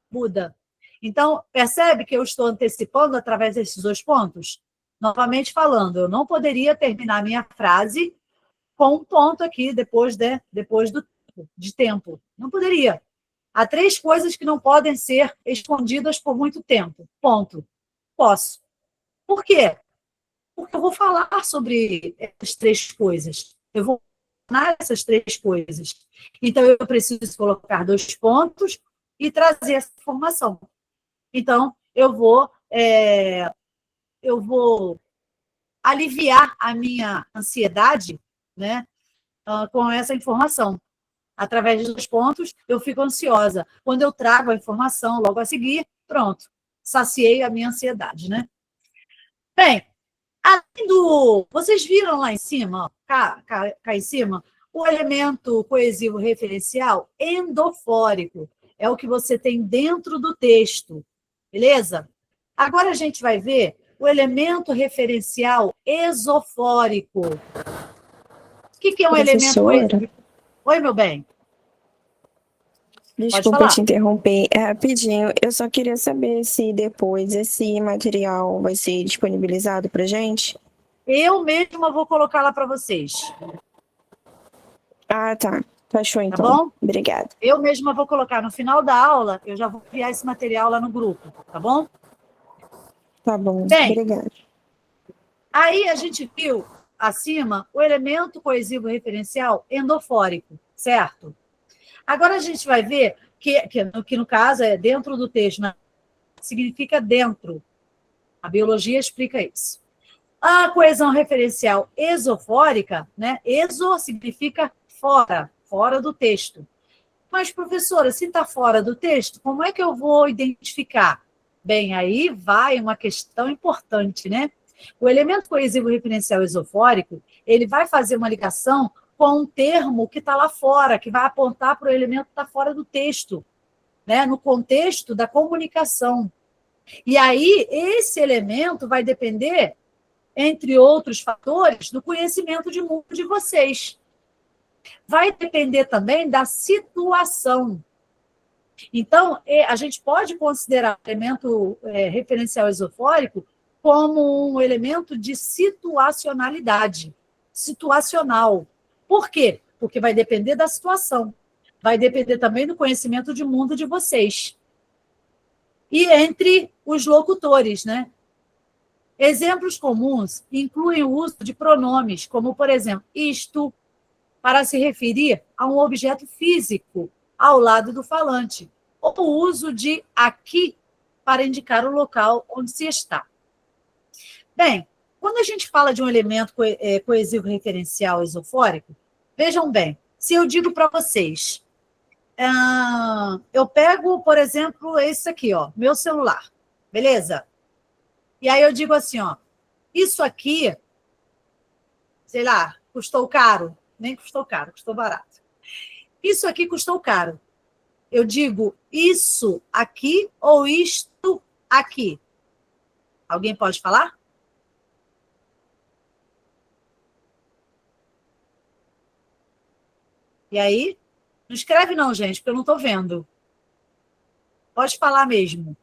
Buda. Então, percebe que eu estou antecipando através desses 2 pontos? Novamente falando, eu não poderia terminar minha frase com um ponto aqui, depois de tempo. Não poderia. Há 3 coisas que não podem ser escondidas por muito tempo. Ponto. Posso. Por quê? Porque eu vou falar sobre essas 3 coisas. Eu vou falar essas 3 coisas. Então, eu preciso colocar 2 pontos e trazer essa informação. Então, eu vou aliviar a minha ansiedade, né, com essa informação. Através dos pontos, eu fico ansiosa. Quando eu trago a informação logo a seguir, pronto, saciei a minha ansiedade, né? Bem, além do... Vocês viram lá em cima, ó, cá em cima, o elemento coesivo referencial endofórico. É o que você tem dentro do texto, beleza? Agora a gente vai ver o elemento referencial esofórico. O que é um elemento Professora, coesivo? Oi, meu bem. Pode desculpa falar. te interromper, é rapidinho. Eu só queria saber se depois esse material vai ser disponibilizado para gente. Eu mesma vou colocar lá para vocês. Ah, tá. Tá show, Tá então. bom? Obrigada. Eu mesma vou colocar no final da aula, eu já vou enviar esse material lá no grupo, tá bom? Tá bom, Bem, obrigada. aí a gente viu acima o elemento coesivo referencial endofórico, certo? Agora a gente vai ver que no caso é dentro do texto, né? Significa dentro. A biologia explica isso. A coesão referencial esofórica, né? Exo significa fora, fora do texto. Mas, professora, se está fora do texto, como é que eu vou identificar? Bem, aí vai uma questão importante, né? O elemento coesivo referencial esofórico, ele vai fazer uma ligação com um termo que está lá fora, que vai apontar para o elemento que está fora do texto, né? No contexto da comunicação. E aí, esse elemento vai depender, entre outros fatores, do conhecimento de mundo de vocês. Vai depender também da situação. Então, a gente pode considerar o elemento referencial esofórico como um elemento de situacionalidade, situacional. Por quê? Porque vai depender da situação. Vai depender também do conhecimento de mundo de vocês. E entre os locutores, né? Exemplos comuns incluem o uso de pronomes, como, por exemplo, isto, para se referir a um objeto físico ao lado do falante, ou o uso de aqui para indicar o local onde se está. Bem, quando a gente fala de um elemento coesivo referencial isofórico, vejam bem, se eu digo para vocês, eu pego, por exemplo, esse aqui, ó, meu celular, beleza? E aí eu digo assim, ó, isso aqui, sei lá, custou caro, nem custou caro, custou barato. Isso aqui custou caro. Eu digo isso aqui ou isto aqui? Alguém pode falar? E aí? Não escreve não, gente, porque eu não estou vendo. Pode falar mesmo.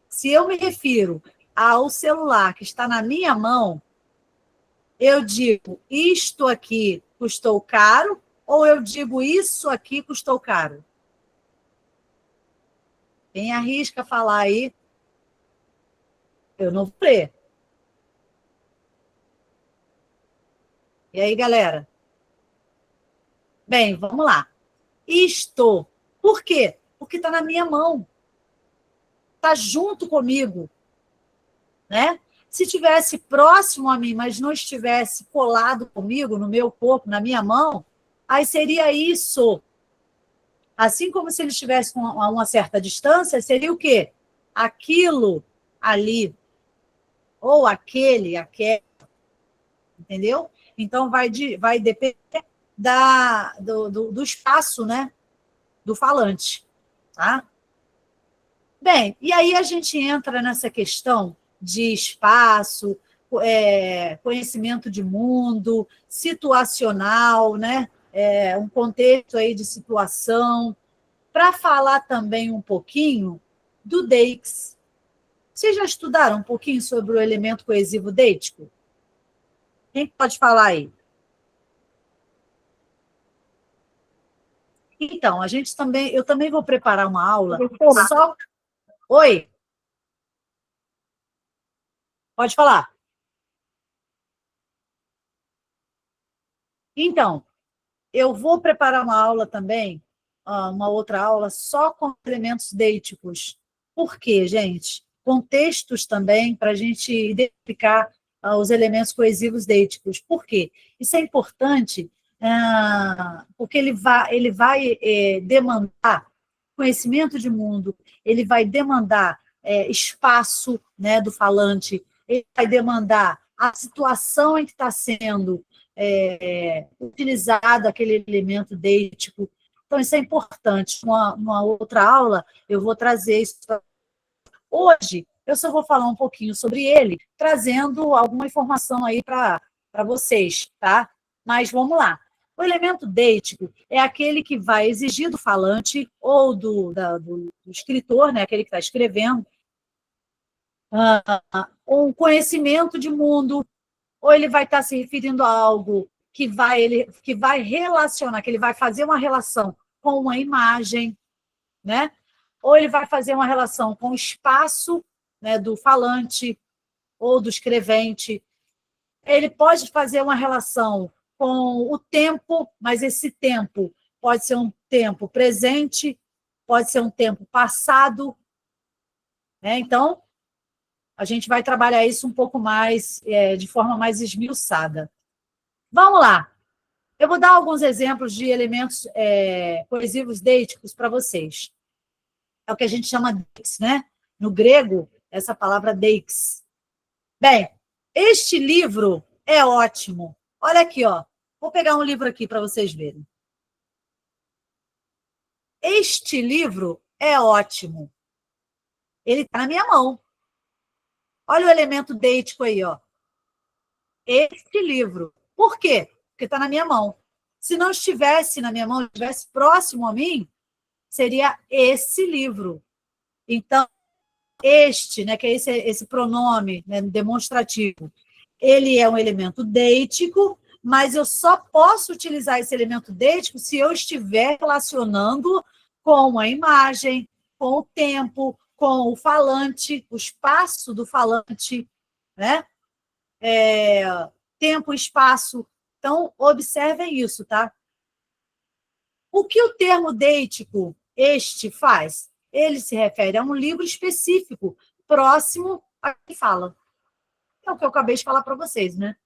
Se eu me refiro ao celular que está na minha mão, eu digo isto aqui custou caro ou eu digo isso aqui custou caro? Quem arrisca falar aí? Eu não vou ler. E aí, galera? Bem, vamos lá. Isto. Por quê? Porque está na minha mão. Está junto comigo. Né? Se estivesse próximo a mim, mas não estivesse colado comigo, no meu corpo, na minha mão, aí seria isso. Assim como se ele estivesse a uma certa distância, seria o quê? Aquilo ali. Ou aquele, aquela. Entendeu? Então, vai depender do espaço, né? Do falante. Tá? Bem, e aí a gente entra nessa questão de espaço, conhecimento de mundo, situacional, né? Um contexto aí de situação, para falar também um pouquinho do DEICS. Vocês já estudaram um pouquinho sobre o elemento coesivo deítico? Quem pode falar aí? Então, eu também vou preparar uma aula só. Oi, pode falar. Então, eu vou preparar uma aula também, uma outra aula só com elementos deíticos. Por quê, gente? Contextos também para a gente identificar os elementos coesivos deíticos. Por quê? Isso é importante porque ele vai demandar conhecimento de mundo, ele vai demandar espaço, né, do falante, ele vai demandar a situação em que está sendo utilizado aquele elemento deítico. Então, isso é importante. Numa outra aula, eu vou trazer isso. Hoje, eu só vou falar um pouquinho sobre ele, trazendo alguma informação aí para vocês, tá? Mas vamos lá. O elemento deítico é aquele que vai exigir do falante ou do escritor, né, aquele que está escrevendo, um conhecimento de mundo, ou ele vai estar se referindo a algo que vai relacionar, que ele vai fazer uma relação com uma imagem, né? Ou ele vai fazer uma relação com o espaço, né, do falante ou do escrevente. Ele pode fazer uma relação com o tempo, mas esse tempo pode ser um tempo presente, pode ser um tempo passado, né? Então, a gente vai trabalhar isso um pouco mais, de forma mais esmiuçada. Vamos lá. Eu vou dar alguns exemplos de elementos coesivos deíticos para vocês. É o que a gente chama deix, né? No grego, essa palavra deix. Bem, este livro é ótimo. Olha aqui, ó. Vou pegar um livro aqui para vocês verem. Este livro é ótimo. Ele está na minha mão. Olha o elemento deítico aí, ó. Este livro. Por quê? Porque está na minha mão. Se não estivesse na minha mão, estivesse próximo a mim, seria esse livro. Então, este, né, que é esse pronome, né, demonstrativo, ele é um elemento deítico, mas eu só posso utilizar esse elemento deítico se eu estiver relacionando com a imagem, com o tempo, com o falante, o espaço do falante, né? Tempo, espaço. Então, observem isso, tá? O que o termo deítico, este, faz? ele se refere a um livro específico, próximo a quem fala. É o que eu acabei de falar para vocês, né?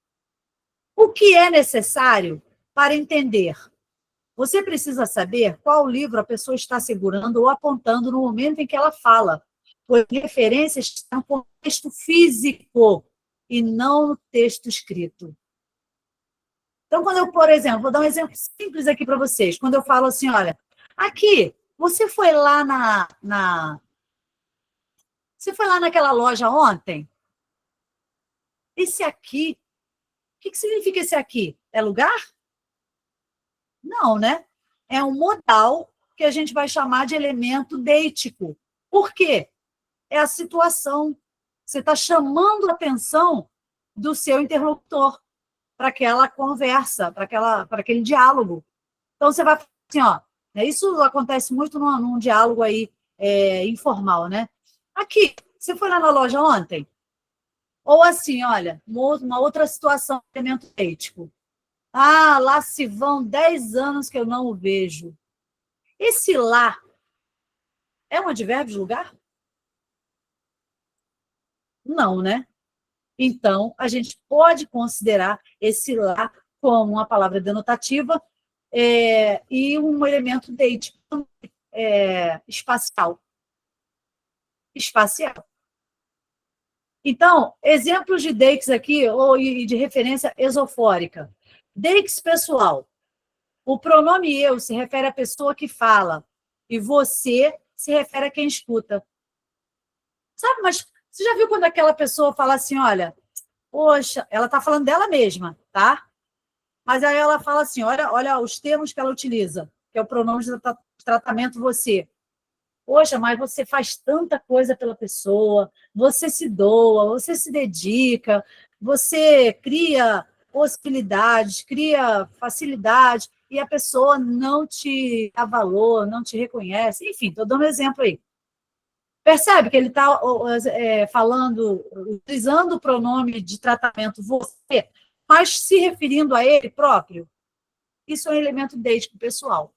O que é necessário para entender? Você precisa saber qual livro a pessoa está segurando ou apontando no momento em que ela fala, pois referências estão no contexto físico e não no texto escrito. Então, quando eu, por exemplo, vou dar um exemplo simples aqui para vocês. Quando eu falo assim, olha, aqui, você foi lá você foi lá naquela loja ontem? Esse aqui, o que significa esse aqui? É lugar? Não, né? É um modal que a gente vai chamar de elemento deítico. Por quê? É a situação. Você está chamando a atenção do seu interlocutor para aquela conversa, para aquele diálogo. Então, você vai falar assim, ó, isso acontece muito num diálogo aí informal, né? Aqui, você foi lá na loja ontem? Ou assim, olha, uma outra situação, elemento ético. Ah, lá se vão 10 anos que eu não o vejo. Esse lá é um advérbio de lugar? Não, né? Então, a gente pode considerar esse lá como uma palavra denotativa e um elemento deítico espacial. Espacial. Então, exemplos de deixs aqui, ou de referência esofórica. Deixs pessoal. O pronome eu se refere à pessoa que fala, e você se refere a quem escuta. Sabe, mas você já viu quando aquela pessoa fala assim, olha, poxa, ela está falando dela mesma, tá? Mas aí ela fala assim, olha os termos que ela utiliza, que é o pronome de tratamento você. Poxa, mas você faz tanta coisa pela pessoa, você se doa, você se dedica, você cria possibilidades, cria facilidade, e a pessoa não te dá valor, não te reconhece. Enfim, estou dando um exemplo aí. Percebe que ele está falando, utilizando o pronome de tratamento você, mas se referindo a ele próprio? Isso é um elemento deítico pessoal.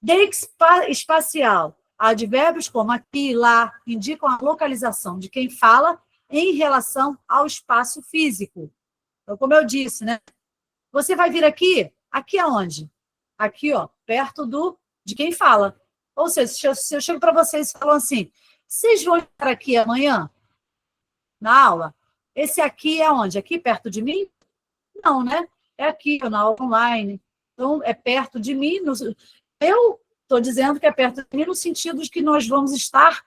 Deítico espacial. Advérbios como aqui e lá indicam a localização de quem fala em relação ao espaço físico. Então, como eu disse, né? Você vai vir aqui? Aqui aonde? Aqui, ó, perto de quem fala. Ou seja, se eu chego para vocês e falo assim, vocês vão estar aqui amanhã na aula? Esse aqui é onde? Aqui perto de mim? Não, né? É aqui, na aula online. Então, é perto de mim. Eu estou dizendo que é perto de mim no sentido de que nós vamos estar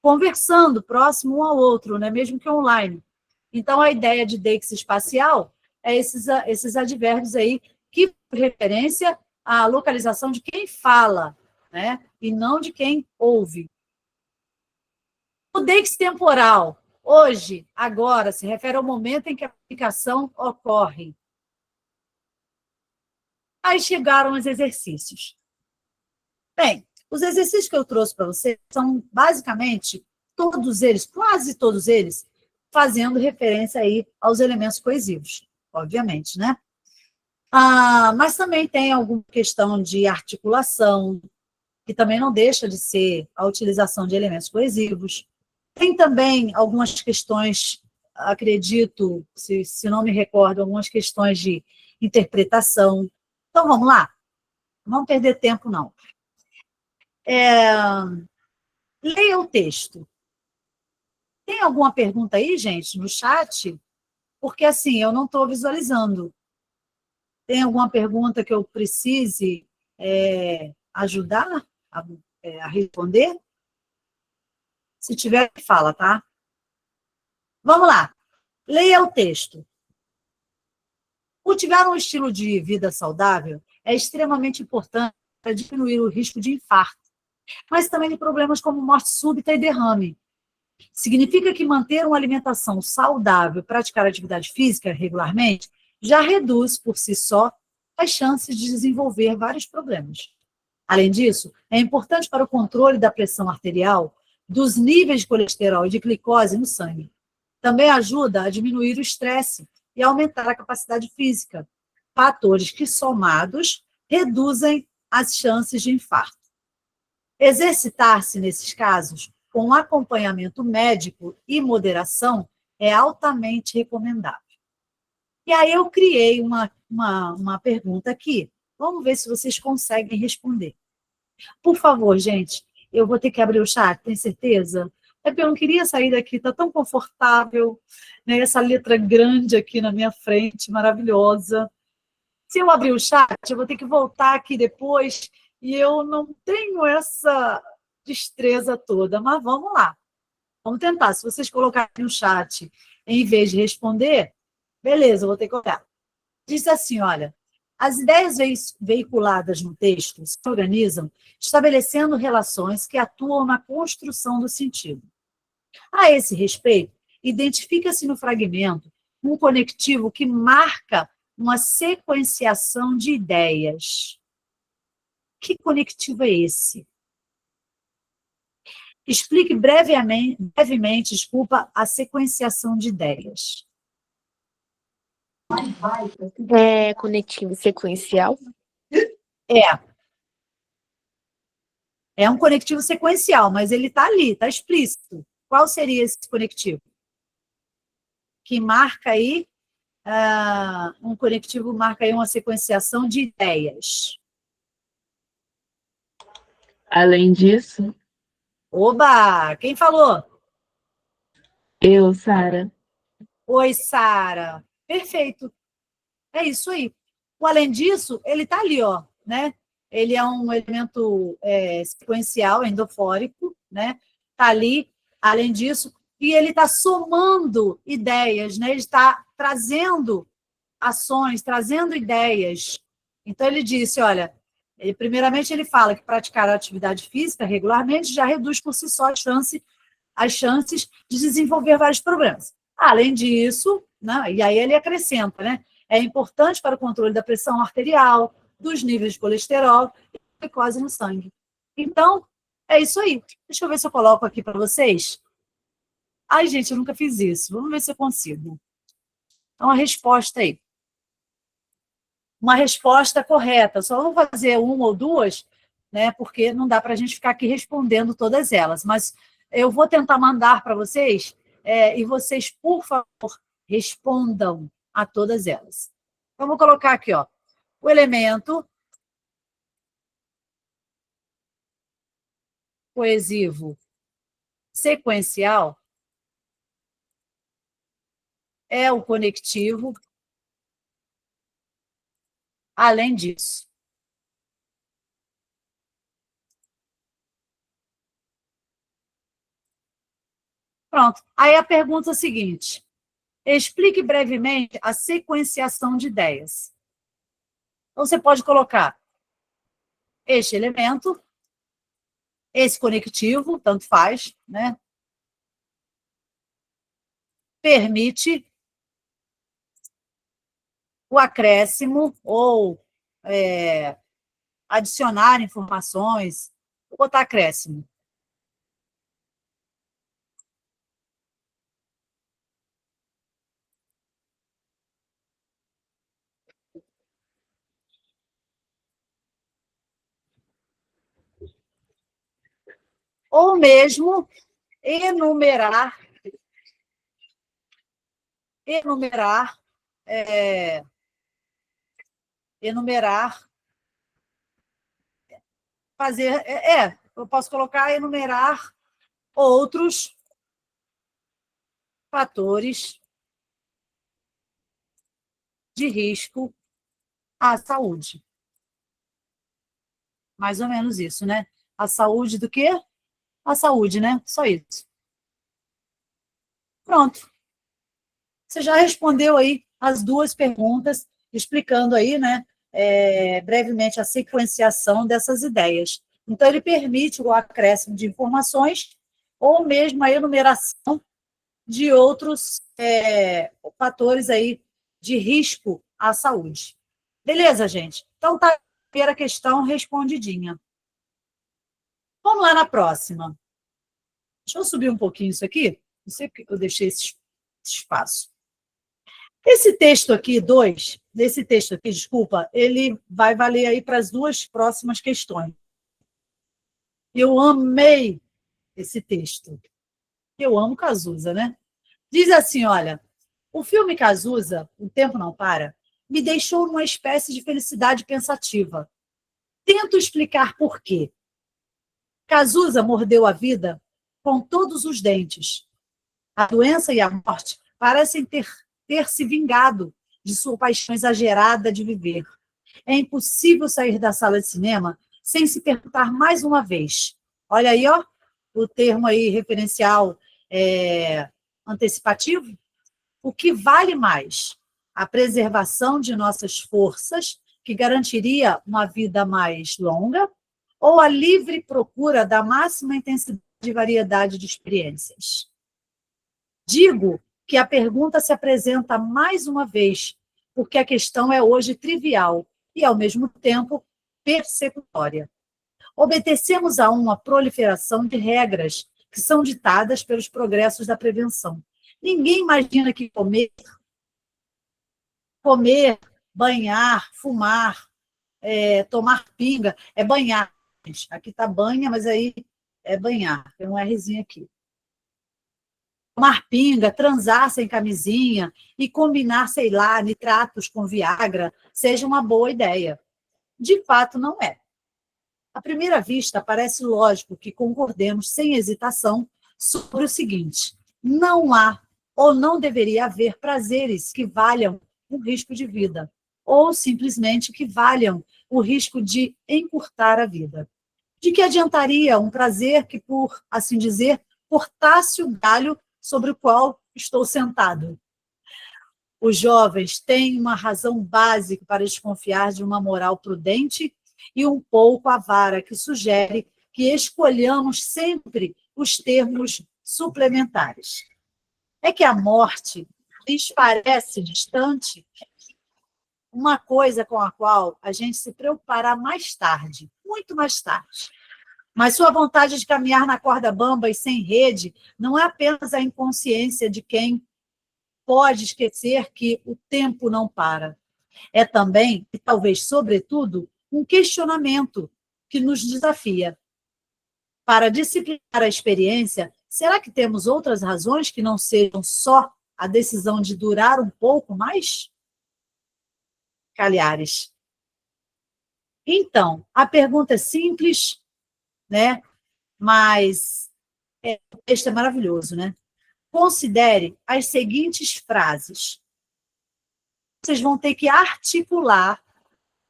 conversando próximo um ao outro, né? Mesmo que online. Então, a ideia de deixo espacial é esses advérbios aí que referência à localização de quem fala, né? E não de quem ouve. O deixo temporal, hoje, agora, se refere ao momento em que a aplicação ocorre. Aí chegaram os exercícios. Bem, os exercícios que eu trouxe para vocês são, basicamente, todos eles, quase todos eles, fazendo referência aí aos elementos coesivos, obviamente, né? Mas também tem alguma questão de articulação, que também não deixa de ser a utilização de elementos coesivos. Tem também algumas questões, acredito, se não me recordo, algumas questões de interpretação. Então, vamos lá? Não vamos perder tempo, não. Leia o texto. Tem alguma pergunta aí, gente, no chat? Porque, assim, eu não estou visualizando. Tem alguma pergunta que eu precise ajudar a responder? Se tiver, fala, tá? Vamos lá. Leia o texto. Cultivar um estilo de vida saudável é extremamente importante para diminuir o risco de infarto, mas também de problemas como morte súbita e derrame. Significa que manter uma alimentação saudável e praticar atividade física regularmente já reduz, por si só, as chances de desenvolver vários problemas. Além disso, é importante para o controle da pressão arterial, dos níveis de colesterol e de glicose no sangue. Também ajuda a diminuir o estresse e aumentar a capacidade física, fatores que, somados, reduzem as chances de infarto. Exercitar-se nesses casos com acompanhamento médico e moderação é altamente recomendável. E aí eu criei uma pergunta aqui. Vamos ver se vocês conseguem responder. Por favor, gente, eu vou ter que abrir o chat, tem certeza? É porque eu não queria sair daqui, está tão confortável, né? Essa letra grande aqui na minha frente, maravilhosa. Se eu abrir o chat, eu vou ter que voltar aqui depois e eu não tenho essa destreza toda, mas vamos lá. Vamos tentar. Se vocês colocarem no chat em vez de responder, beleza, eu vou ter que olhar. Diz assim, olha, as ideias veiculadas no texto se organizam estabelecendo relações que atuam na construção do sentido. A esse respeito, identifica-se no fragmento um conectivo que marca uma sequenciação de ideias. Que conectivo é esse? Explique brevemente, a sequenciação de ideias. É conectivo sequencial? É um conectivo sequencial, mas ele está ali, está explícito. Qual seria esse conectivo? Que marca aí, um conectivo marca aí uma sequenciação de ideias. Além disso, Oba! Quem falou? eu, Sara. Oi, Sara. Perfeito. É isso aí. Além disso, ele está ali, ó, né? Ele é um elemento sequencial, endofórico, né? Está ali, além disso, e ele está somando ideias, né? Ele está trazendo ações, trazendo ideias. Então, ele disse, olha, primeiramente ele fala que praticar a atividade física regularmente já reduz por si só as chances de desenvolver vários problemas. Além disso, né, e aí ele acrescenta, né? É importante para o controle da pressão arterial, dos níveis de colesterol e glicose no sangue. Então, é isso aí. Deixa eu ver se eu coloco aqui para vocês. Ai, gente, eu nunca fiz isso. Vamos ver se eu consigo. Então, a resposta aí. Uma resposta correta. Só vamos fazer uma ou duas, né? Porque não dá para a gente ficar aqui respondendo todas elas. Mas eu vou tentar mandar para vocês, e vocês, por favor, respondam a todas elas. Então, vou colocar aqui, ó, o elemento coesivo sequencial é o conectivo. Além disso, pronto. Aí a pergunta é a seguinte: explique brevemente a sequenciação de ideias. Então, você pode colocar este elemento, esse conectivo, tanto faz, né? Permite o acréscimo ou adicionar informações. Vou botar acréscimo. Ou mesmo enumerar fazer, eu posso colocar enumerar outros fatores de risco à saúde. Mais ou menos isso, né? A saúde do quê? A saúde, né? Só isso. Pronto. Você já respondeu aí as duas perguntas, explicando aí, né, brevemente a sequenciação dessas ideias. Então, ele permite o acréscimo de informações ou mesmo a enumeração de outros fatores aí de risco à saúde. Beleza, gente? Então, tá a primeira questão respondidinha. Vamos lá na próxima. Deixa eu subir um pouquinho isso aqui. Não sei porque eu deixei esse espaço. Esse texto aqui, desculpa, ele vai valer aí para as duas próximas questões. Eu amei esse texto. Eu amo Cazuza, né? Diz assim, olha, o filme Cazuza, O Tempo Não Para, me deixou numa espécie de felicidade pensativa. Tento explicar por quê. Cazuza mordeu a vida com todos os dentes. A doença e a morte parecem ter se vingado de sua paixão exagerada de viver. É impossível sair da sala de cinema sem se perguntar mais uma vez. Olha aí, ó, o termo aí referencial antecipativo. O que vale mais? A preservação de nossas forças, que garantiria uma vida mais longa, ou a livre procura da máxima intensidade e variedade de experiências? Digo que a pergunta se apresenta mais uma vez, porque a questão é hoje trivial e, ao mesmo tempo, persecutória. Obedecemos a uma proliferação de regras que são ditadas pelos progressos da prevenção. Ninguém imagina que comer, banhar, fumar, tomar pinga, é banhar. Aqui está banha, mas aí é banhar. Tem um Rzinho aqui. Tomar pinga, transar sem camisinha e combinar, sei lá, nitratos com Viagra seja uma boa ideia. De fato, não é. À primeira vista, parece lógico que concordemos sem hesitação sobre o seguinte: não há ou não deveria haver prazeres que valham o risco de vida, ou simplesmente que valham o risco de encurtar a vida. De que adiantaria um prazer que, por assim dizer, cortasse o galho sobre o qual estou sentado? Os jovens têm uma razão básica para desconfiar de uma moral prudente e um pouco avara, que sugere que escolhamos sempre os termos suplementares. É que a morte lhes parece distante, uma coisa com a qual a gente se preocupará mais tarde, muito mais tarde. Mas sua vontade de caminhar na corda bamba e sem rede não é apenas a inconsciência de quem pode esquecer que o tempo não para. É também, e talvez sobretudo, um questionamento que nos desafia. Para disciplinar a experiência, será que temos outras razões que não sejam só a decisão de durar um pouco mais? Calhares. Então, a pergunta é simples, né? Mas o texto é maravilhoso, né? Considere as seguintes frases. Vocês vão ter que articular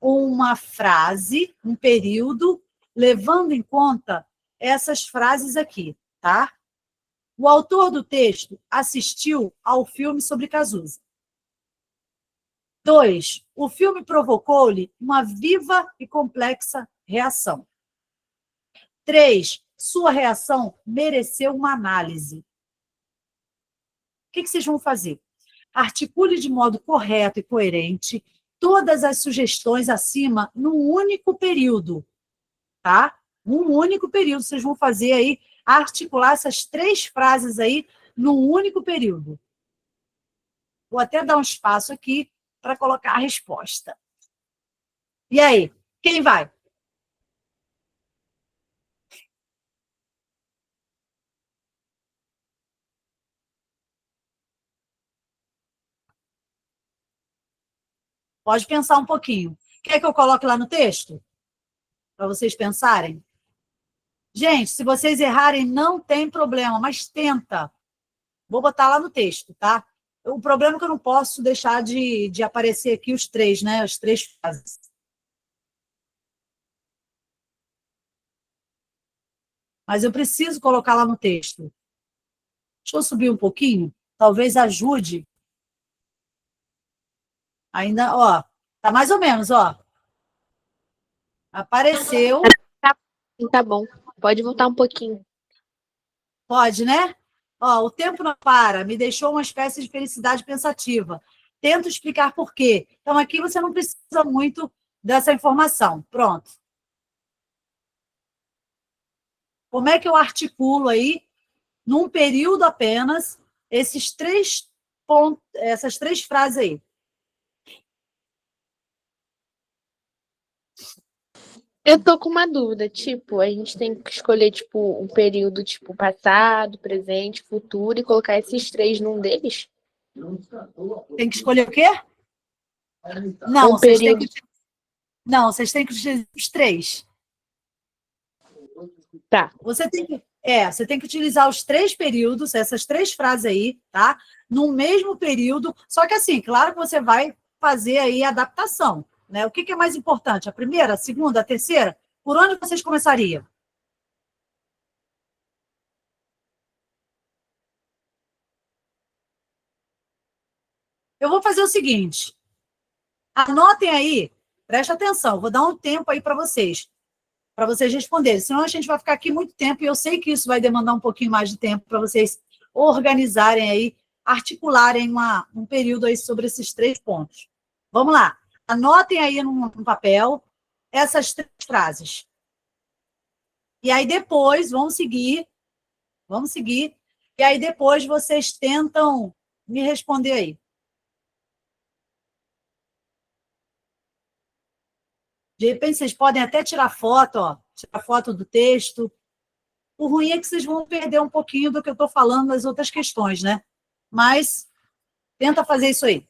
uma frase, um período, levando em conta essas frases aqui, tá? O autor do texto assistiu ao filme sobre Cazuza. 2. O filme provocou-lhe uma viva e complexa reação. 3. Sua reação mereceu uma análise. O que vocês vão fazer? Articule de modo correto e coerente todas as sugestões acima num único período, tá? Um único período. Vocês vão fazer aí, articular essas 3 frases aí num único período. Vou até dar um espaço aqui para colocar a resposta. E aí, quem vai? Pode pensar um pouquinho. Quer que eu coloque lá no texto? Para vocês pensarem? Gente, se vocês errarem, não tem problema, mas tenta. Vou botar lá no texto, tá? O problema é que eu não posso deixar de aparecer aqui os 3, né? As 3 frases. Mas eu preciso colocar lá no texto. Deixa eu subir um pouquinho, talvez ajude. Ainda, ó, tá mais ou menos, ó. Apareceu. Tá bom. Pode voltar um pouquinho. Pode, né? Ó, o tempo não para, me deixou uma espécie de felicidade pensativa. Tento explicar por quê. Então, aqui você não precisa muito dessa informação. Pronto. Como é que eu articulo aí, num período apenas, esses 3 pontos, essas 3 frases aí? Eu tô com uma dúvida, tipo, a gente tem que escolher, tipo, um período, tipo, passado, presente, futuro e colocar esses três num deles? Tem que escolher o quê? Não, Um período. vocês têm que utilizar os três. Tá. Você tem que utilizar os três períodos, essas três frases aí, tá? No mesmo período, só que assim, claro que você vai fazer aí a adaptação, né? O que é mais importante? A primeira, a segunda, a terceira? Por onde vocês começariam? Eu vou fazer o seguinte, anotem aí, presta atenção, vou dar um tempo aí para vocês responderem, senão a gente vai ficar aqui muito tempo e eu sei que isso vai demandar um pouquinho mais de tempo para vocês organizarem aí, articularem um período aí sobre esses três pontos. Vamos lá, anotem aí no papel essas três frases. E aí depois, vamos seguir, e aí depois vocês tentam me responder aí. De repente, vocês podem até tirar foto, ó, tirar foto do texto. O ruim é que vocês vão perder um pouquinho do que eu estou falando nas outras questões, né? Mas tenta fazer isso aí.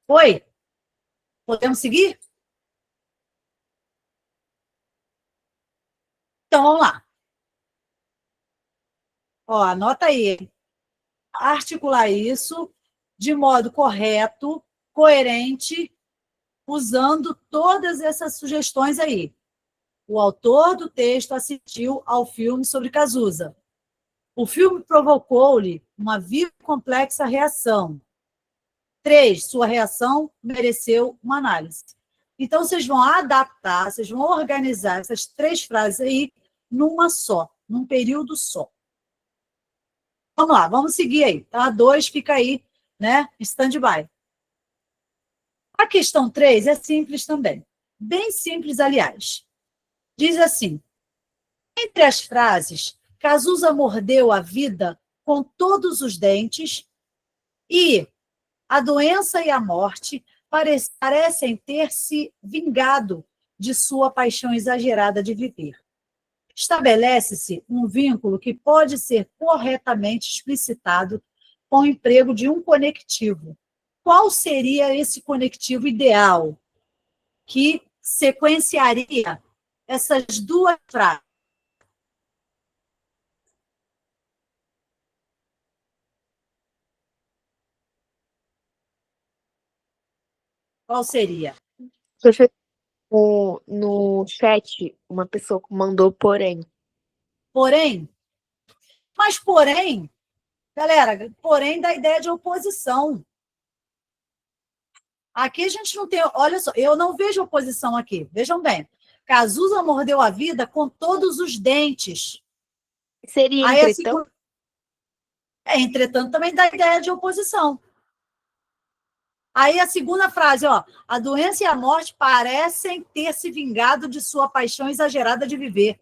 Oi? Podemos seguir? Então, vamos lá. Ó, anota aí. Articular isso de modo correto, coerente, usando todas essas sugestões aí. O autor do texto assistiu ao filme sobre Cazuza. O filme provocou-lhe uma viva e complexa reação. 3, sua reação mereceu uma análise. Então, vocês vão adaptar, vocês vão organizar essas três frases aí numa só, num período só. Vamos lá, vamos seguir aí, tá? 2 fica aí, né, em stand-by. A questão 3 é simples também. Bem simples, aliás. Diz assim, entre as frases, Cazuza mordeu a vida com todos os dentes e a doença e a morte parecem ter se vingado de sua paixão exagerada de viver. Estabelece-se um vínculo que pode ser corretamente explicitado com o emprego de um conectivo. Qual seria esse conectivo ideal que sequenciaria essas duas frases? Qual seria? No chat, uma pessoa mandou porém. Porém, mas porém, galera, porém dá ideia de oposição. Aqui a gente não tem, olha só, eu não vejo oposição aqui, vejam bem. Cazuza mordeu a vida com todos os dentes. Seria Aí, entretanto? Entretanto, também dá ideia de oposição. Aí a segunda frase, ó, a doença e a morte parecem ter se vingado de sua paixão exagerada de viver.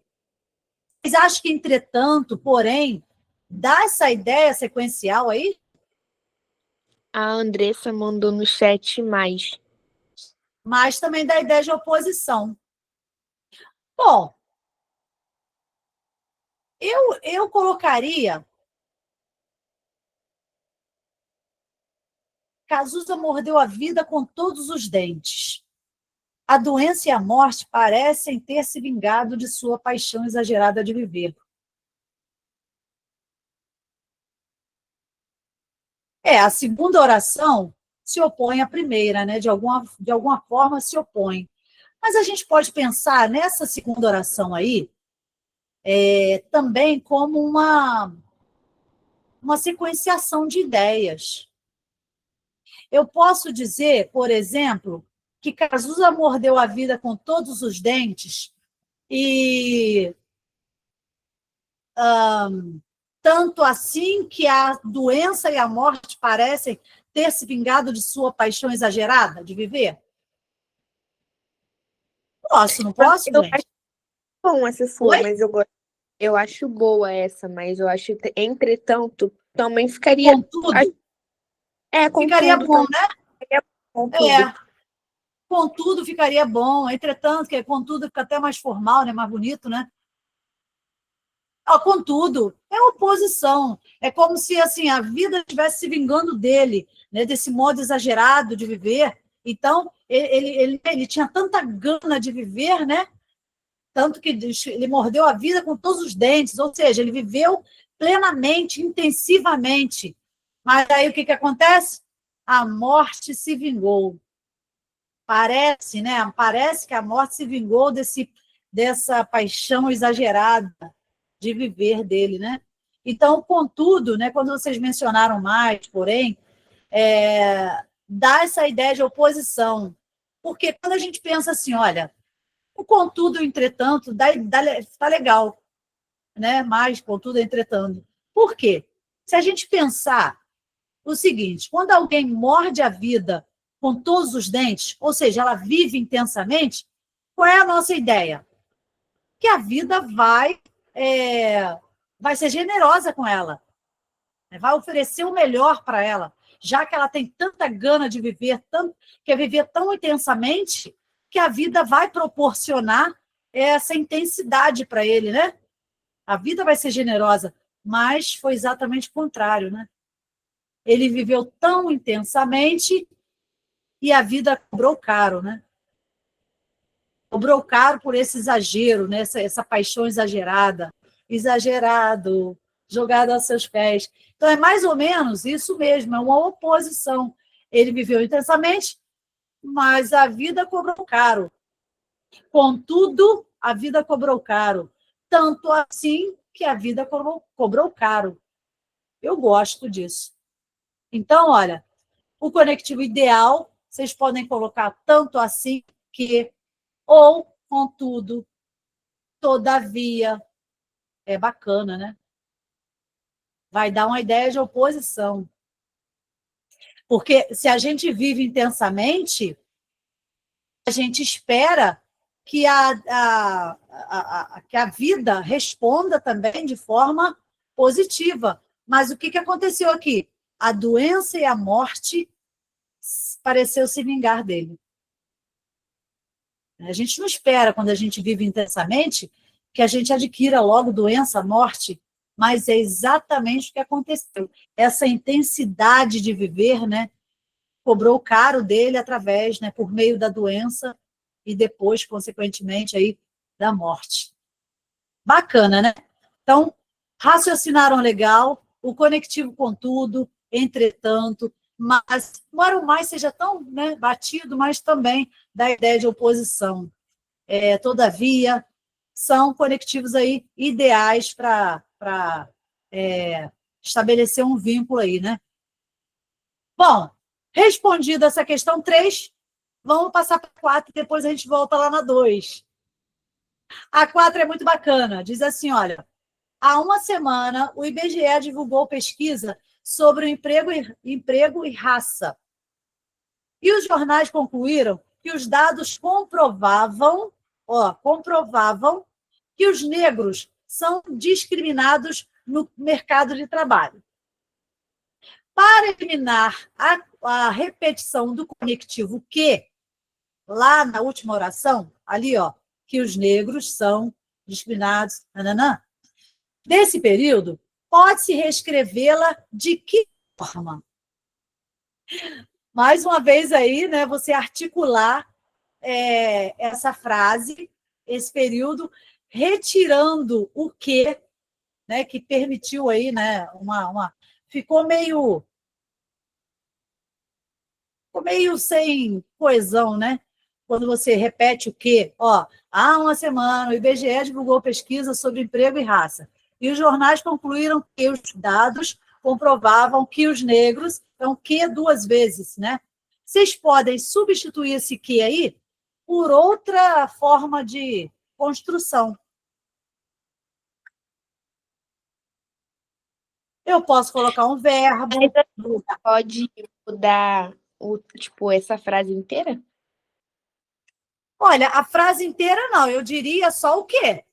Vocês acham que, entretanto, porém, dá essa ideia sequencial aí? A Andressa mandou no chat mais. Mas também dá ideia de oposição. Bom, eu colocaria Cazuza mordeu a vida com todos os dentes. A doença e a morte parecem ter se vingado de sua paixão exagerada de viver. A segunda oração se opõe à primeira, né? De alguma forma se opõe. Mas a gente pode pensar nessa segunda oração aí também como uma sequenciação de ideias. Eu posso dizer, por exemplo, que Cazuza mordeu a vida com todos os dentes e tanto assim que a doença e a morte parecem ter se vingado de sua paixão exagerada de viver? Posso, não posso, Eu gente? acho bom essa sua, Oi? mas eu acho boa essa, mas eu acho, entretanto, também ficaria. Com tudo? Com Ficaria tudo bom, também. né? É, contudo ficaria bom, entretanto, que contudo fica até mais formal, né? Mais bonito, né? Contudo, é oposição. É como se assim a vida estivesse se vingando dele, né? Desse modo exagerado de viver. Então, ele tinha tanta gana de viver, né? Tanto que ele mordeu a vida com todos os dentes, ou seja, ele viveu plenamente, intensivamente. Mas aí o que acontece? A morte se vingou. Parece, né? Parece que a morte se vingou dessa paixão exagerada de viver dele, né? Então, contudo, né, quando vocês mencionaram mais, porém, dá essa ideia de oposição. Porque quando a gente pensa assim, olha, o contudo, entretanto, tá legal, né? Mas, contudo, entretanto. Por quê? Se a gente pensar o seguinte, quando alguém morde a vida com todos os dentes, ou seja, ela vive intensamente, qual é a nossa ideia? Que a vida vai ser generosa com ela, vai oferecer o melhor para ela, já que ela tem tanta gana de viver, quer viver tão intensamente, que a vida vai proporcionar essa intensidade para ele, né? A vida vai ser generosa, mas foi exatamente o contrário, né? Ele viveu tão intensamente e a vida cobrou caro, né? Cobrou caro por esse exagero, né? Essa paixão exagerado, jogado aos seus pés. Então, é mais ou menos isso mesmo, é uma oposição. Ele viveu intensamente, mas a vida cobrou caro. Contudo, a vida cobrou caro. Tanto assim que a vida cobrou caro. Eu gosto disso. Então, olha, o conectivo ideal, vocês podem colocar tanto assim que, ou, contudo, todavia. É bacana, né? Vai dar uma ideia de oposição. Porque se a gente vive intensamente, a gente espera que que a vida responda também de forma positiva. Mas o que aconteceu aqui? A doença e a morte pareceu se vingar dele. A gente não espera, quando a gente vive intensamente, que a gente adquira logo doença, morte, mas é exatamente o que aconteceu. Essa intensidade de viver, né, cobrou caro dele através, né, por meio da doença e depois, consequentemente, aí, da morte. Bacana, né? Então, raciocinaram legal, o conectivo contudo, entretanto, mas, embora o mais seja tão, né, batido, mas também da ideia de oposição. Todavia, são conectivos aí ideais para estabelecer um vínculo aí, né? Bom, respondida essa questão 3, vamos passar para a 4, depois a gente volta lá na 2. A 4 é muito bacana, diz assim, olha, há uma semana o IBGE divulgou pesquisa sobre o emprego e raça. E os jornais concluíram que os dados comprovavam que os negros são discriminados no mercado de trabalho. Para eliminar a repetição do conectivo que, lá na última oração, ali, que os negros são discriminados, nesse período, pode-se reescrevê-la de que forma? Mais uma vez aí, né, você articular essa frase, esse período, retirando o que, né, que permitiu aí, né, ficou meio sem coesão, né? Quando você repete o que, há uma semana o IBGE divulgou pesquisa sobre emprego e raça, e os jornais concluíram que os dados comprovavam que os negros, então, que 2 vezes, né? Vocês podem substituir esse que aí por outra forma de construção. Eu posso colocar um verbo. Pode mudar essa frase inteira? Olha, a frase inteira não, eu diria só o quê?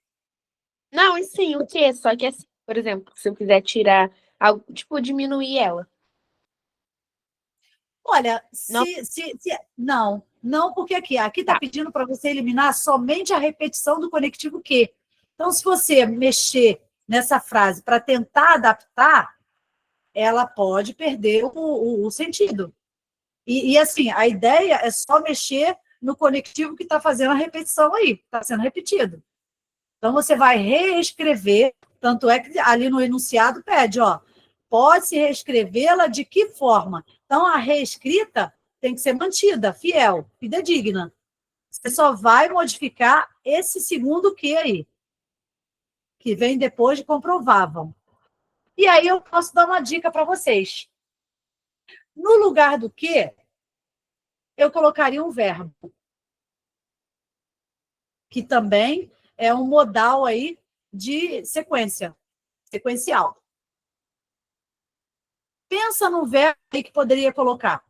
Não, e sim, o quê? Só que assim, por exemplo, se eu quiser tirar algo, diminuir ela. Olha, Não, não, porque aqui está tá. pedindo para você eliminar somente a repetição do conectivo que. Então, se você mexer nessa frase para tentar adaptar, ela pode perder o sentido. E, assim, a ideia é só mexer no conectivo que está fazendo a repetição aí, está sendo repetido. Então, você vai reescrever, tanto é que ali no enunciado pede, ó, pode-se reescrevê-la de que forma? Então, a reescrita tem que ser mantida, fiel, fidedigna. Você só vai modificar esse segundo que aí, que vem depois de comprovavam. E aí eu posso dar uma dica para vocês. No lugar do que, eu colocaria um verbo, que também é um modal aí de sequência, sequencial. Pensa num verbo aí que poderia colocar.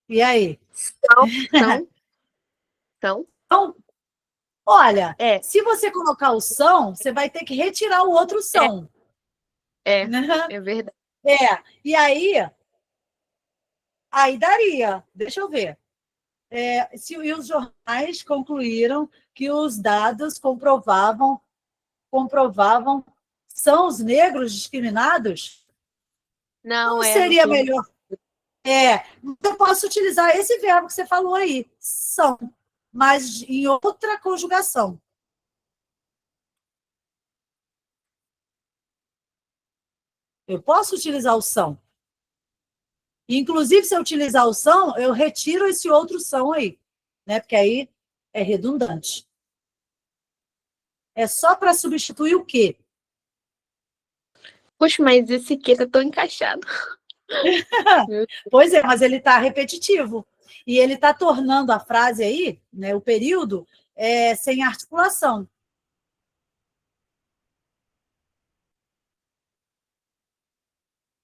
E aí? São, são. Então, olha, É, se você colocar o são, você vai ter que retirar o outro é, são. é, Né? é verdade. E aí daria. Deixa eu ver. E os jornais concluíram que os dados comprovavam, são os negros discriminados? Não, Não é no seria turno. melhor? Eu posso utilizar esse verbo que você falou aí, são, mas em outra conjugação. Eu posso utilizar o são. Inclusive, se eu utilizar o são, eu retiro esse outro são aí, né? Porque aí é redundante. É só para substituir o quê? Poxa, mas esse aqui tá tão encaixado. Meu- Pois é, mas ele está repetitivo. E ele está tornando a frase aí, né, o período, sem articulação.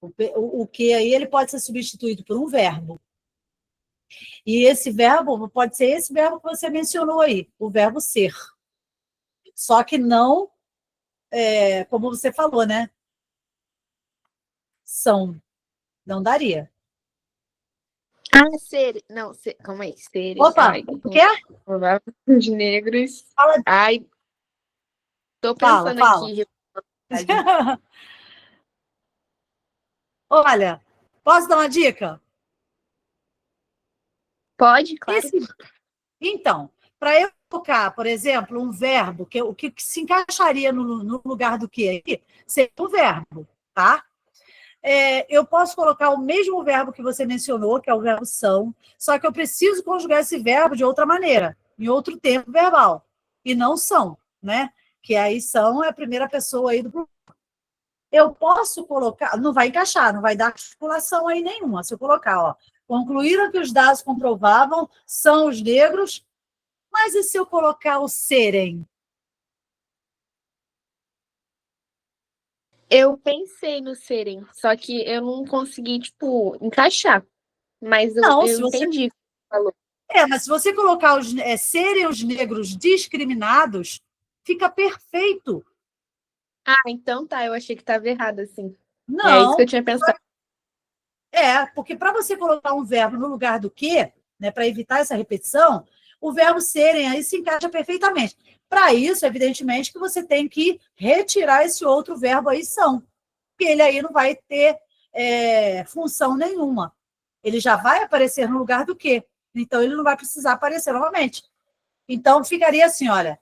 O que aí ele pode ser substituído por um verbo. E esse verbo pode ser esse verbo que você mencionou aí, o verbo ser. Só que não, como você falou, né? São. Não daria. Ah, ser. Não, ser, calma aí, seres. Opa, Ai, o quê? os negros. Fala, Ai, tô fala, pensando fala. aqui. Olha, posso dar uma dica? Pode, claro. Então, para eu colocar, por exemplo, um verbo, o que se encaixaria no lugar do que aí, seria um verbo, tá? Eu posso colocar o mesmo verbo que você mencionou, que é o verbo são, só que eu preciso conjugar esse verbo de outra maneira, em outro tempo verbal, e não são, né? Que aí são é a primeira pessoa aí do plural. Eu posso colocar, não vai encaixar, não vai dar articulação aí nenhuma. Se eu colocar, ó, concluíram que os dados comprovavam são os negros, mas e se eu colocar o serem? Eu pensei no serem, só que eu não consegui, tipo, encaixar. Mas eu, Não, eu se você. entendi o que você falou. Mas se você colocar serem os negros discriminados, fica perfeito. Ah, então tá, eu achei que estava errado, assim. É isso que eu Não, tinha pensado. porque para você colocar um verbo no lugar do que, né, para evitar essa repetição, o verbo serem aí se encaixa perfeitamente. Para isso, evidentemente, que você tem que retirar esse outro verbo aí são, porque ele aí não vai ter função nenhuma. Ele já vai aparecer no lugar do que, então ele não vai precisar aparecer novamente. Então, ficaria assim, olha,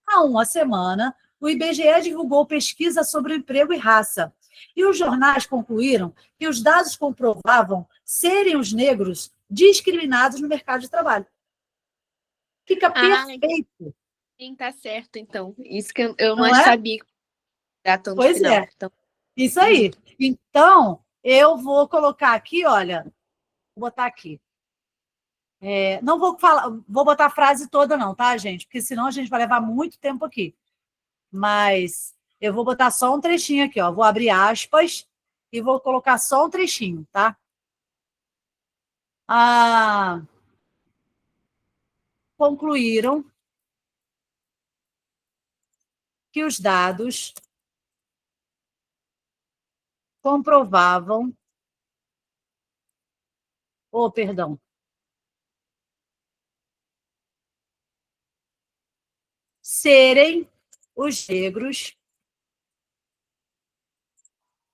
há uma semana, o IBGE divulgou pesquisa sobre emprego e raça. E os jornais concluíram que os dados comprovavam serem os negros discriminados no mercado de trabalho. Fica Ah, perfeito, sim, tá certo, então. Isso que eu não não é? sabia que era tão no Pois final. é, Então, isso entendi. aí. Então, eu vou colocar aqui, olha, vou botar aqui. Não vou falar, vou botar a frase toda, não, tá, gente? Porque senão a gente vai levar muito tempo aqui. Mas eu vou botar só um trechinho aqui, ó. Vou abrir aspas e vou colocar só um trechinho, tá? Ah, concluíram que os dados comprovavam, perdão, serem os negros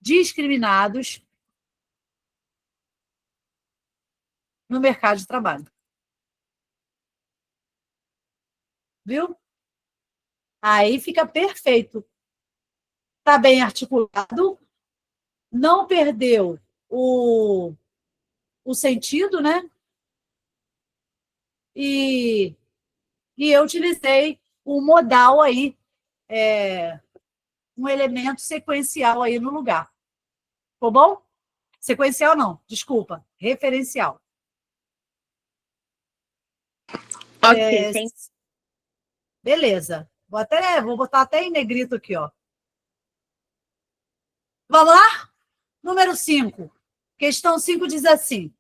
discriminados no mercado de trabalho. Viu? Aí fica perfeito. Está bem articulado, não perdeu o sentido, né? E eu utilizei o modal aí, um elemento sequencial aí no lugar. Ficou bom? Sequencial não, desculpa, referencial. Ok, tem. Beleza. Vou botar até em negrito aqui, ó. Vamos lá? Número 5. Questão 5 diz assim: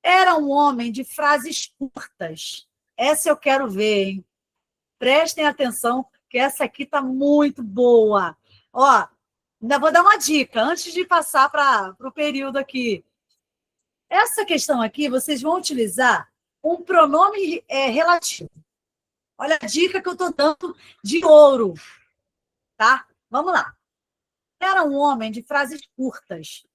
era um homem de frases curtas. Essa eu quero ver, hein? Prestem atenção, que essa aqui está muito boa. Ó, ainda vou dar uma dica, antes de passar para o período aqui. Essa questão aqui, vocês vão utilizar um pronome relativo. Olha a dica que eu estou dando de ouro, tá? Vamos lá. Era um homem de frases curtas.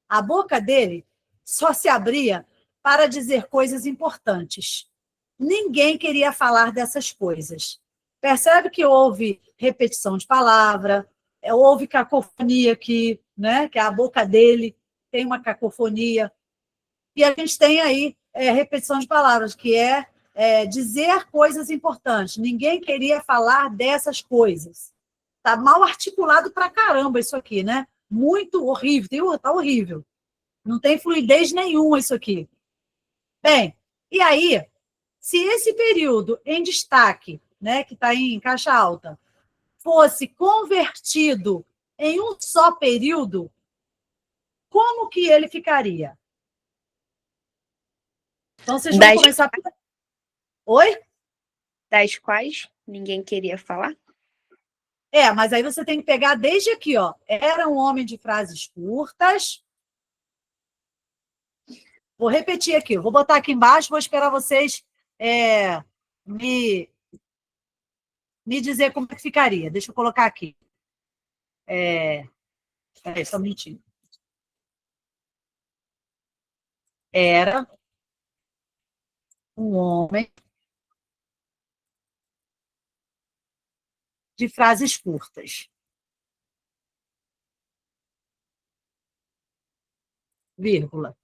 A boca dele só se abria para dizer coisas importantes. Ninguém queria falar dessas coisas. Percebe que houve repetição de palavra, houve cacofonia aqui, né? Que a boca dele tem uma cacofonia. E a gente tem aí repetição de palavras, que é dizer coisas importantes. Ninguém queria falar dessas coisas. Está mal articulado pra caramba isso aqui, né? Muito horrível, está horrível. Não tem fluidez nenhuma isso aqui. Bem, e aí, se esse período em destaque, né, que está em caixa alta, fosse convertido em um só período, como que ele ficaria? Então, vocês vão começar... Oi? Das quais ninguém queria falar? Mas aí você tem que pegar desde aqui, ó. Era um homem de frases curtas. Vou repetir aqui, vou botar aqui embaixo, vou esperar vocês me dizer como é que ficaria. Deixa eu colocar aqui. Peraí, só um minutinho. Era um homem de frases curtas. Vírgula.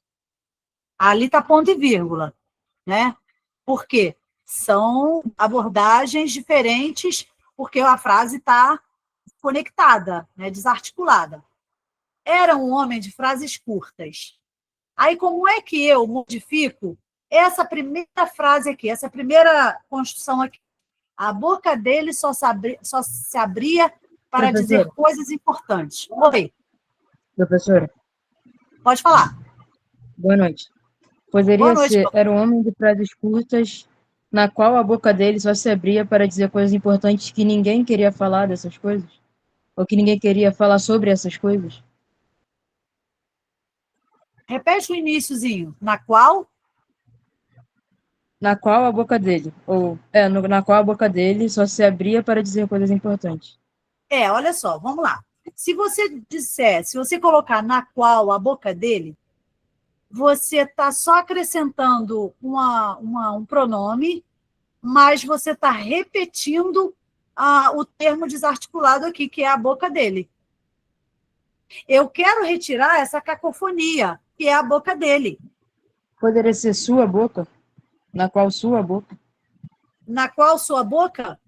Ali está ponto e vírgula, né? Por quê? São abordagens diferentes, porque a frase está conectada, né? Desarticulada. Era um homem de frases curtas. Aí, como é que eu modifico essa primeira frase aqui, essa primeira construção aqui? A boca dele só se abria para dizer coisas importantes. Oi. Professora. Pode falar. Boa noite. Poderia Boa noite, ser, era um homem de frases curtas, na qual a boca dele só se abria para dizer coisas importantes que ninguém queria falar dessas coisas? Ou que ninguém queria falar sobre essas coisas? Repete o iniciozinho. Na qual? Na qual a boca dele, na qual a boca dele só se abria para dizer coisas importantes. Olha só, vamos lá. Se você colocar na qual a boca dele, você está só acrescentando um pronome, mas você está repetindo o termo desarticulado aqui, que é a boca dele. Eu quero retirar essa cacofonia, que é a boca dele. Poderia ser sua boca? Na qual sua boca? Na qual sua boca?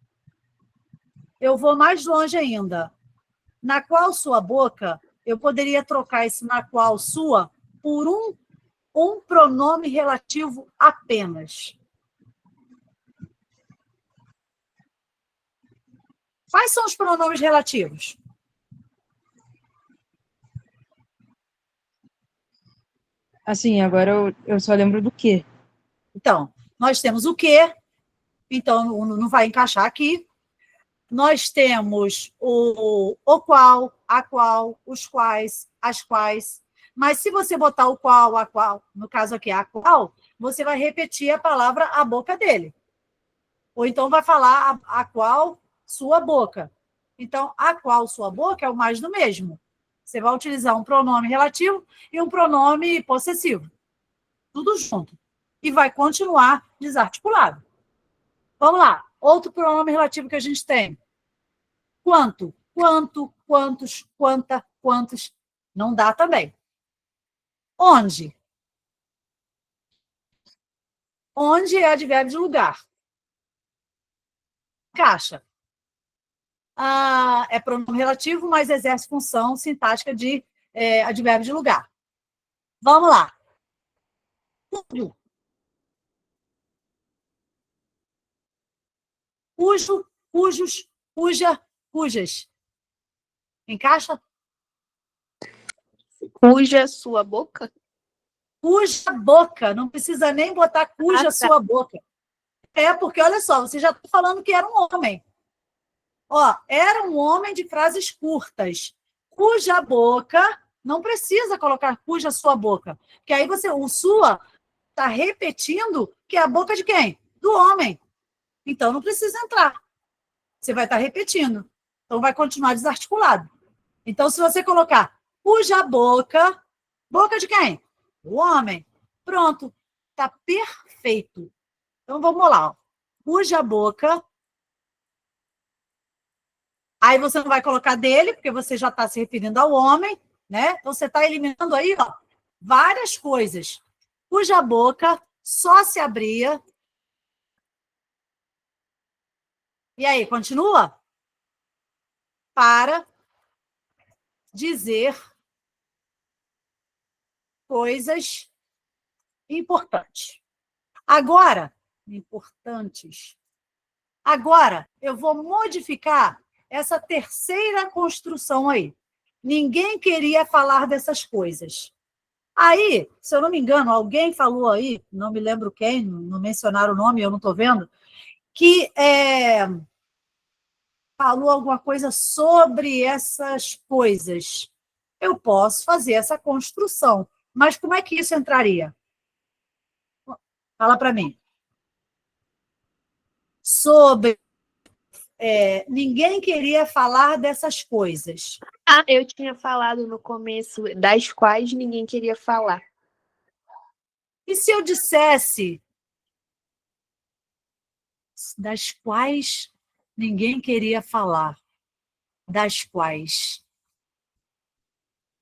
Eu vou mais longe ainda. Na qual sua boca, eu poderia trocar esse na qual sua por um pronome relativo apenas. Quais são os pronomes relativos? Assim, agora eu só lembro do que. Então, nós temos o que, então não vai encaixar aqui. nós temos o qual, a qual, os quais, as quais. Mas se você botar o qual, a qual, no caso aqui, a qual, você vai repetir a palavra a boca dele. Ou então vai falar a qual sua boca. Então, a qual sua boca é o mais do mesmo. Você vai utilizar um pronome relativo e um pronome possessivo. Tudo junto. E vai continuar desarticulado. Vamos lá. Outro pronome relativo que a gente tem. Quanto, quanto, quantos, quanta, quantos. Não dá também. Onde? Onde é advérbio de lugar. Caixa. É pronome relativo, mas exerce função sintática de advérbio de lugar. Vamos lá. Cujo. Cujo, cujos, cuja, cujas. Encaixa? Cuja sua boca? Cuja boca. Não precisa nem botar cuja tá. sua boca. Porque, olha só, você já está falando que era um homem. Ó, era um homem de frases curtas. Cuja boca, não precisa colocar cuja sua boca. Porque aí o sua está repetindo que é a boca de quem? Do homem. Então, não precisa entrar. Você vai estar repetindo. Então, vai continuar desarticulado. Então, se você colocar cuja boca, boca de quem? O homem. Pronto. Está perfeito. Então, vamos lá. Ó. Cuja boca. Aí você não vai colocar dele, porque você já está se referindo ao homem, né? Então, você está eliminando aí, ó, várias coisas. Cuja boca só se abria. E aí, continua? Para dizer coisas importantes. Agora, eu vou modificar essa terceira construção aí. Ninguém queria falar dessas coisas. Aí, se eu não me engano, alguém falou aí, não me lembro quem, não mencionaram o nome, eu não estou vendo, que falou alguma coisa sobre essas coisas. Eu posso fazer essa construção, mas como é que isso entraria? Fala para mim. Sobre ninguém queria falar dessas coisas. Eu tinha falado no começo das quais ninguém queria falar. E se eu dissesse das quais ninguém queria falar? Das quais?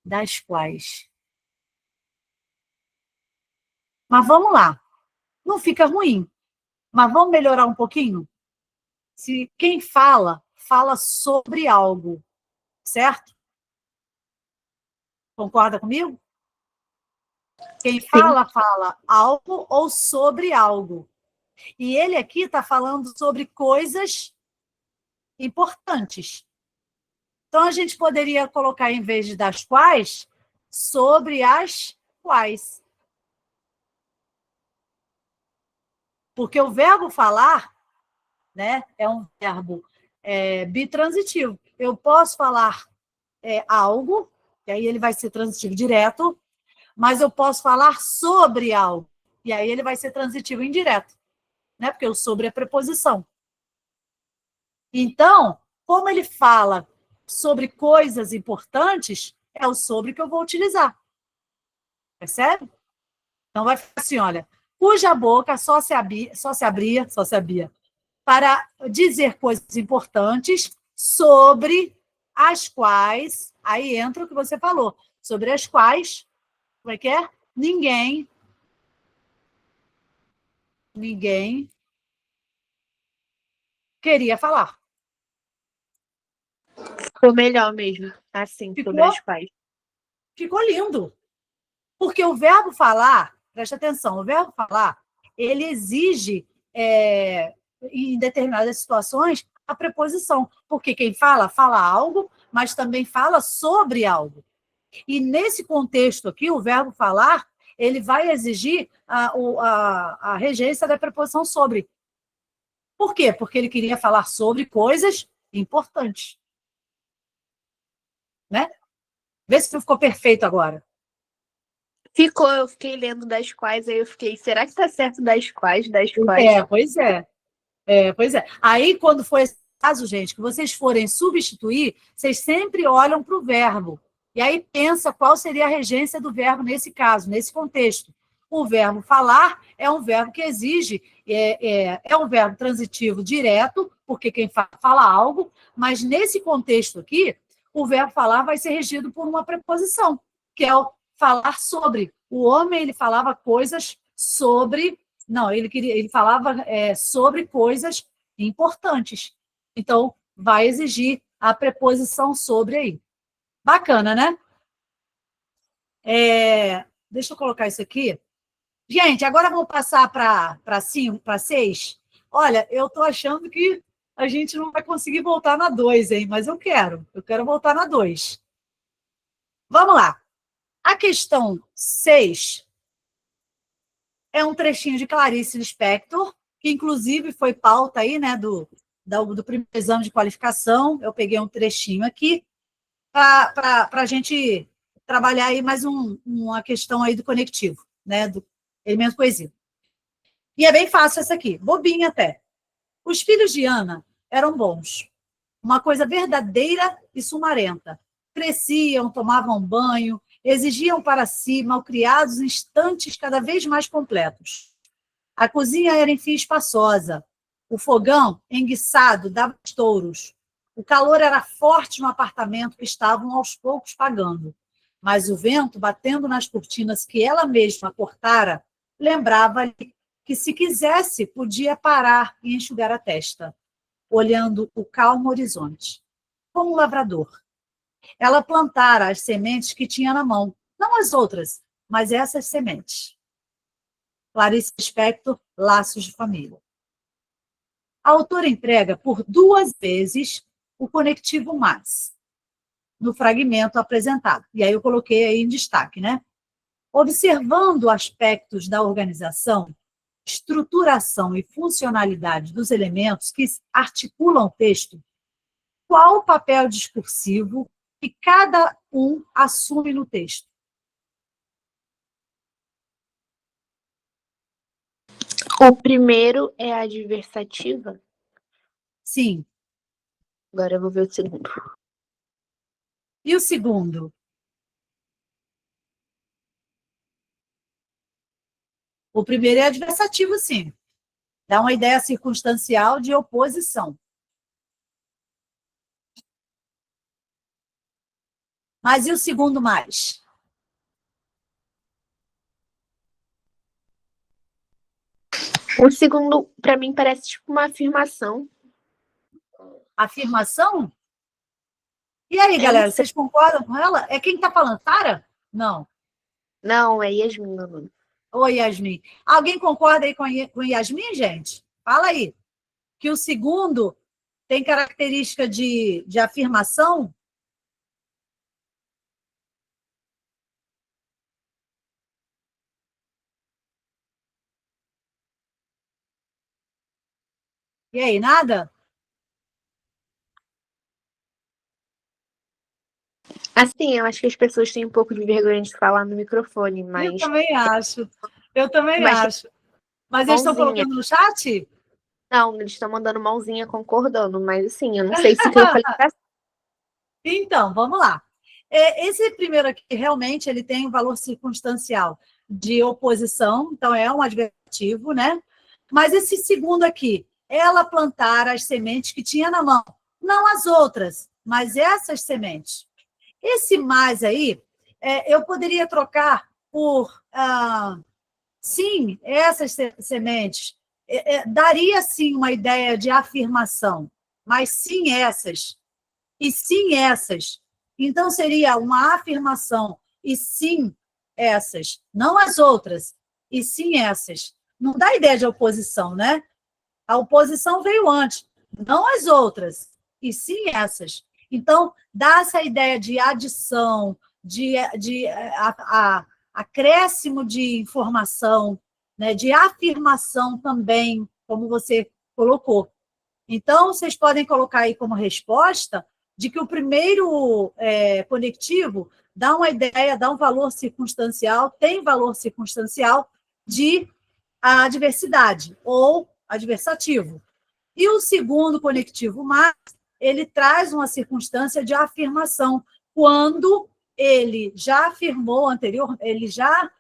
Das quais? Mas vamos lá. Não fica ruim. Mas vamos melhorar um pouquinho? Se quem fala, fala sobre algo. Certo? Concorda comigo? Quem fala, fala algo ou sobre algo. E ele aqui está falando sobre coisas importantes. Então, a gente poderia colocar, em vez de das quais, sobre as quais. Porque o verbo falar, né, é um verbo bitransitivo. Eu posso falar algo, e aí ele vai ser transitivo direto, mas eu posso falar sobre algo, e aí ele vai ser transitivo indireto, né? Porque o sobre é preposição. Então, como ele fala sobre coisas importantes, é o sobre que eu vou utilizar. Percebe? Então, vai ficar assim, olha, cuja boca só se abria para dizer coisas importantes sobre as quais, aí entra o que você falou, sobre as quais, como é que é? Ninguém queria falar. Ficou melhor mesmo, assim, sobre as quais. Ficou lindo. Porque o verbo falar, preste atenção, o verbo falar, ele exige, em determinadas situações, a preposição. Porque quem fala, fala algo, mas também fala sobre algo. E nesse contexto aqui, o verbo falar, ele vai exigir a regência da preposição sobre. Por quê? Porque ele queria falar sobre coisas importantes. Né? Vê se não ficou perfeito agora. Ficou, eu fiquei lendo das quais, aí eu fiquei, será que tá certo das quais, das quais? Pois é. Pois é. Aí, quando for esse caso, gente, que vocês forem substituir, vocês sempre olham para o verbo. E aí pensa qual seria a regência do verbo nesse caso, nesse contexto. O verbo falar é um verbo que exige, é um verbo transitivo direto, porque quem fala algo, mas nesse contexto aqui, o verbo falar vai ser regido por uma preposição, que é o falar sobre. O homem, ele falava coisas sobre... Não, ele falava sobre coisas importantes. Então, vai exigir a preposição sobre aí. Bacana, né? Deixa eu colocar isso aqui. Gente, agora vamos passar para 5, para 6. Olha, eu estou achando que a gente não vai conseguir voltar na 2, hein? Mas eu quero voltar na 2. Vamos lá. A questão 6 é um trechinho de Clarice Lispector, que inclusive foi pauta aí, né, do primeiro exame de qualificação. Eu peguei um trechinho aqui para a gente trabalhar aí mais uma questão aí do conectivo, né, do elemento coesivo. E é bem fácil essa aqui, bobinha até. Os filhos de Ana eram bons, uma coisa verdadeira e sumarenta. Cresciam, tomavam banho, exigiam para si malcriados instantes cada vez mais completos. A cozinha era, enfim, espaçosa. O fogão, enguiçado, dava estouros. O calor era forte no apartamento que estavam aos poucos pagando. Mas o vento, batendo nas cortinas que ela mesma cortara, lembrava-lhe que, se quisesse, podia parar e enxugar a testa, olhando o calmo horizonte. Como um lavrador. Ela plantara as sementes que tinha na mão, não as outras, mas essas sementes. Clarice Lispector, Laços de Família. A autora emprega por 2 vezes o conectivo mas, no fragmento apresentado. E aí eu coloquei aí em destaque, né? Observando aspectos da organização, estruturação e funcionalidade dos elementos que articulam o texto, qual o papel discursivo que cada um assume no texto? O primeiro é a adversativa. Sim. Agora eu vou ver o segundo. E o segundo? O primeiro é adversativo, sim. Dá uma ideia circunstancial de oposição. Mas e o segundo mais? O segundo, para mim, parece tipo uma afirmação. Afirmação? E aí, galera, vocês concordam com ela? É quem está falando? Sara? Não. Não, é Yasmin, meu nome. Oi, Yasmin. Alguém concorda aí com Yasmin, gente? Fala aí. Que o segundo tem característica de afirmação? E aí, nada? Assim, eu acho que as pessoas têm um pouco de vergonha de falar no microfone, mas... Eu também acho. Eu também acho. Mas eles estão mãozinha. colocando no chat? Não, eles estão mandando mãozinha concordando, mas assim, eu não sei se o que eu falei tá... Então, vamos lá. Esse primeiro aqui, realmente, ele tem um valor circunstancial de oposição, então é um advertivo, né? Mas esse segundo aqui, ela plantara as sementes que tinha na mão, não as outras, mas essas sementes. Esse mais aí, eu poderia trocar por, sim, essas sementes. Daria, sim, uma ideia de afirmação, mas sim essas. E sim essas. Então, seria uma afirmação, e sim essas. Não as outras, e sim essas. Não dá ideia de oposição, né? A oposição veio antes, não as outras, e sim essas. Então, dá essa ideia de adição, de acréscimo de informação, né, de afirmação também, como você colocou. Então, vocês podem colocar aí como resposta de que o primeiro conectivo dá uma ideia, dá um valor circunstancial, tem valor circunstancial de adversidade ou adversativo. E o segundo conectivo mais, ele traz uma circunstância de afirmação, quando ele já afirmou ele já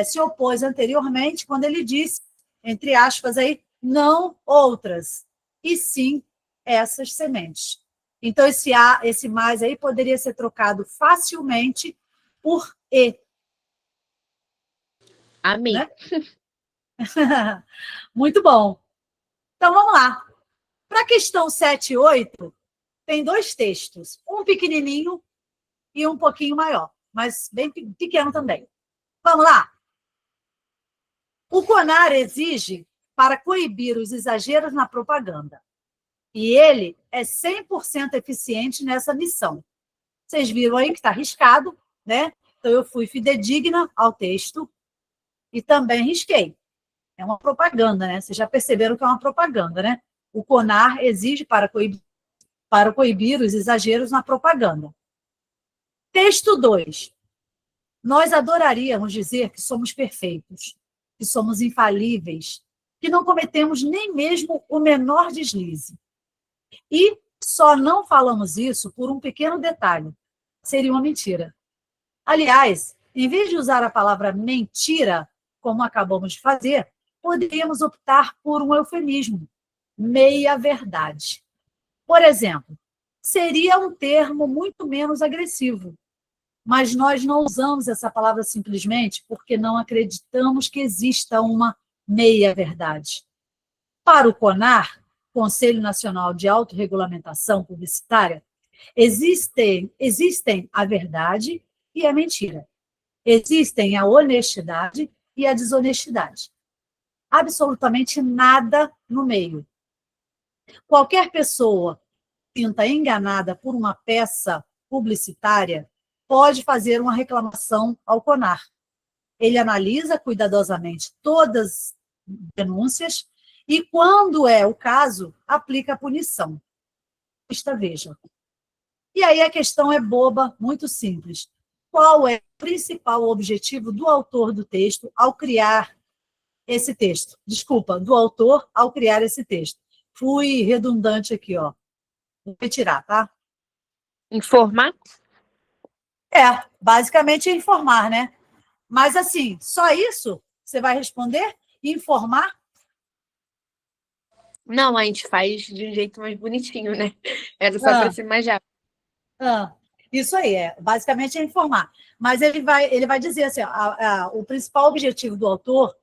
se opôs anteriormente, quando ele disse, entre aspas, aí, não outras, e sim essas sementes. Então, esse mais aí poderia ser trocado facilmente por e. Amém. Né? Muito bom. Então, vamos lá. Para a questão 7 e 8, tem 2 textos, um pequenininho e um pouquinho maior, mas bem pequeno também. Vamos lá. O CONAR exige para coibir os exageros na propaganda. E ele é 100% eficiente nessa missão. Vocês viram aí que está riscado, né? Então, eu fui fidedigna ao texto e também risquei. É uma propaganda, né? Vocês já perceberam que é uma propaganda, né? O CONAR exige para coibir os exageros na propaganda. Texto 2. Nós adoraríamos dizer que somos perfeitos, que somos infalíveis, que não cometemos nem mesmo o menor deslize. E só não falamos isso por um pequeno detalhe. Seria uma mentira. Aliás, em vez de usar a palavra mentira, como acabamos de fazer, poderíamos optar por um eufemismo, meia-verdade. Por exemplo, seria um termo muito menos agressivo, mas nós não usamos essa palavra simplesmente porque não acreditamos que exista uma meia-verdade. Para o CONAR, Conselho Nacional de Autorregulamentação Publicitária, existem a verdade e a mentira. Existem a honestidade e a desonestidade. Absolutamente nada no meio. Qualquer pessoa que sinta enganada por uma peça publicitária pode fazer uma reclamação ao CONAR. Ele analisa cuidadosamente todas as denúncias e, quando é o caso, aplica a punição. Veja. E aí a questão é boba, muito simples. Qual é o principal objetivo do autor do texto ao criar esse texto? Desculpa, do autor ao criar esse texto. Fui redundante aqui, ó. Vou retirar, tá? Informar? Basicamente informar, né? Mas, assim, só isso você vai responder? Informar? Não, a gente faz de um jeito mais bonitinho, né? Era só para ser mais rápido. Isso aí, basicamente é informar. Mas ele vai dizer assim, o principal objetivo do autor,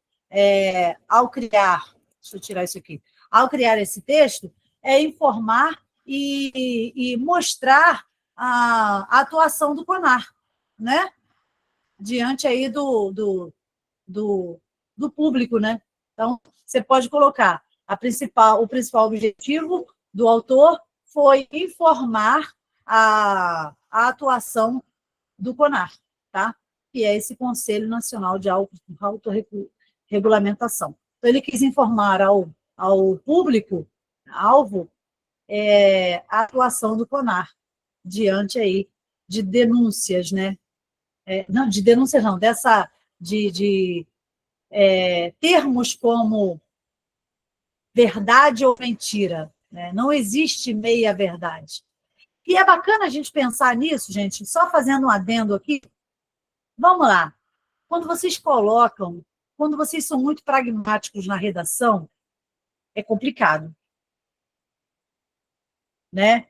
ao criar, deixa eu tirar isso aqui, ao criar esse texto, é informar e mostrar a atuação do CONAR, né? Diante aí do público, né? Então, você pode colocar o principal objetivo do autor foi informar a atuação do CONAR, tá? Que é esse Conselho Nacional de Autorregulamentação. Então, ele quis informar ao público-alvo a atuação do CONAR diante aí de denúncias, né? Não, de denúncias não, de termos como verdade ou mentira, né? Não existe meia-verdade. E é bacana a gente pensar nisso, gente, só fazendo um adendo aqui. Vamos lá. Quando vocês são muito pragmáticos na redação, é complicado, né?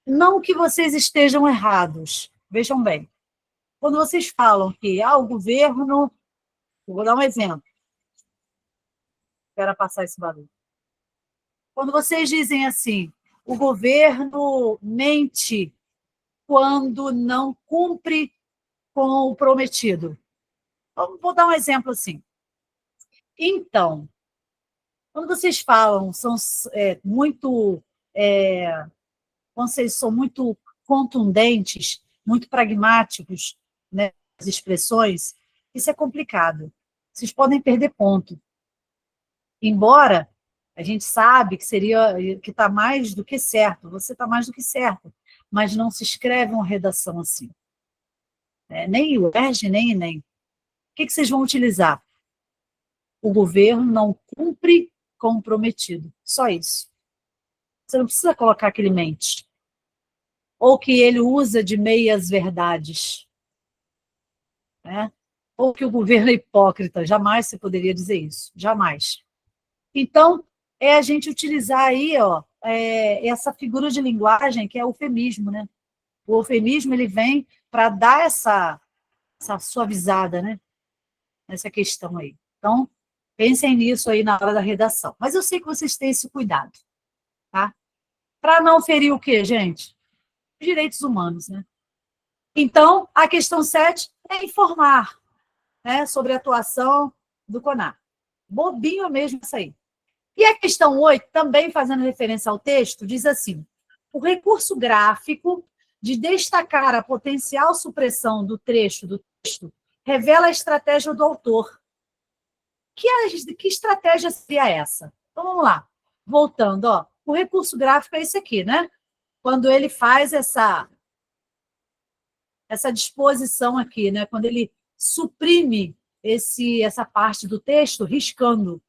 Não que vocês estejam errados, vejam bem. Quando vocês falam que o governo... Vou dar um exemplo. Espera passar esse barulho. Quando vocês dizem assim, o governo mente quando não cumpre com o prometido. Vou dar um exemplo assim. Então, quando vocês falam, vocês são muito contundentes, muito pragmáticos, né, as expressões, isso é complicado. Vocês podem perder ponto. Embora A gente sabe que está mais do que certo, você está mais do que certo, mas não se escreve uma redação assim. Nem o UERJ, nem Enem. O que vocês vão utilizar? O governo não cumpre comprometido. Só isso. Você não precisa colocar aquele mente. Ou que ele usa de meias verdades. Né? Ou que o governo é hipócrita. Jamais se poderia dizer isso. Jamais. Então, é a gente utilizar aí, essa figura de linguagem que é o eufemismo, né? O eufemismo, ele vem para dar essa suavizada, né? Nessa questão aí. Então, pensem nisso aí na hora da redação. Mas eu sei que vocês têm esse cuidado, tá? Para não ferir o quê, gente? Os direitos humanos, né? Então, a questão 7 é informar, né, sobre a atuação do CONAR. Bobinho mesmo isso aí. E a questão 8, também fazendo referência ao texto, diz assim: o recurso gráfico de destacar a potencial supressão do trecho do texto revela a estratégia do autor. Que estratégia seria essa? Então, vamos lá. Voltando, o recurso gráfico é esse aqui, né? Quando ele faz essa disposição aqui, né? Quando ele suprime essa parte do texto, riscando,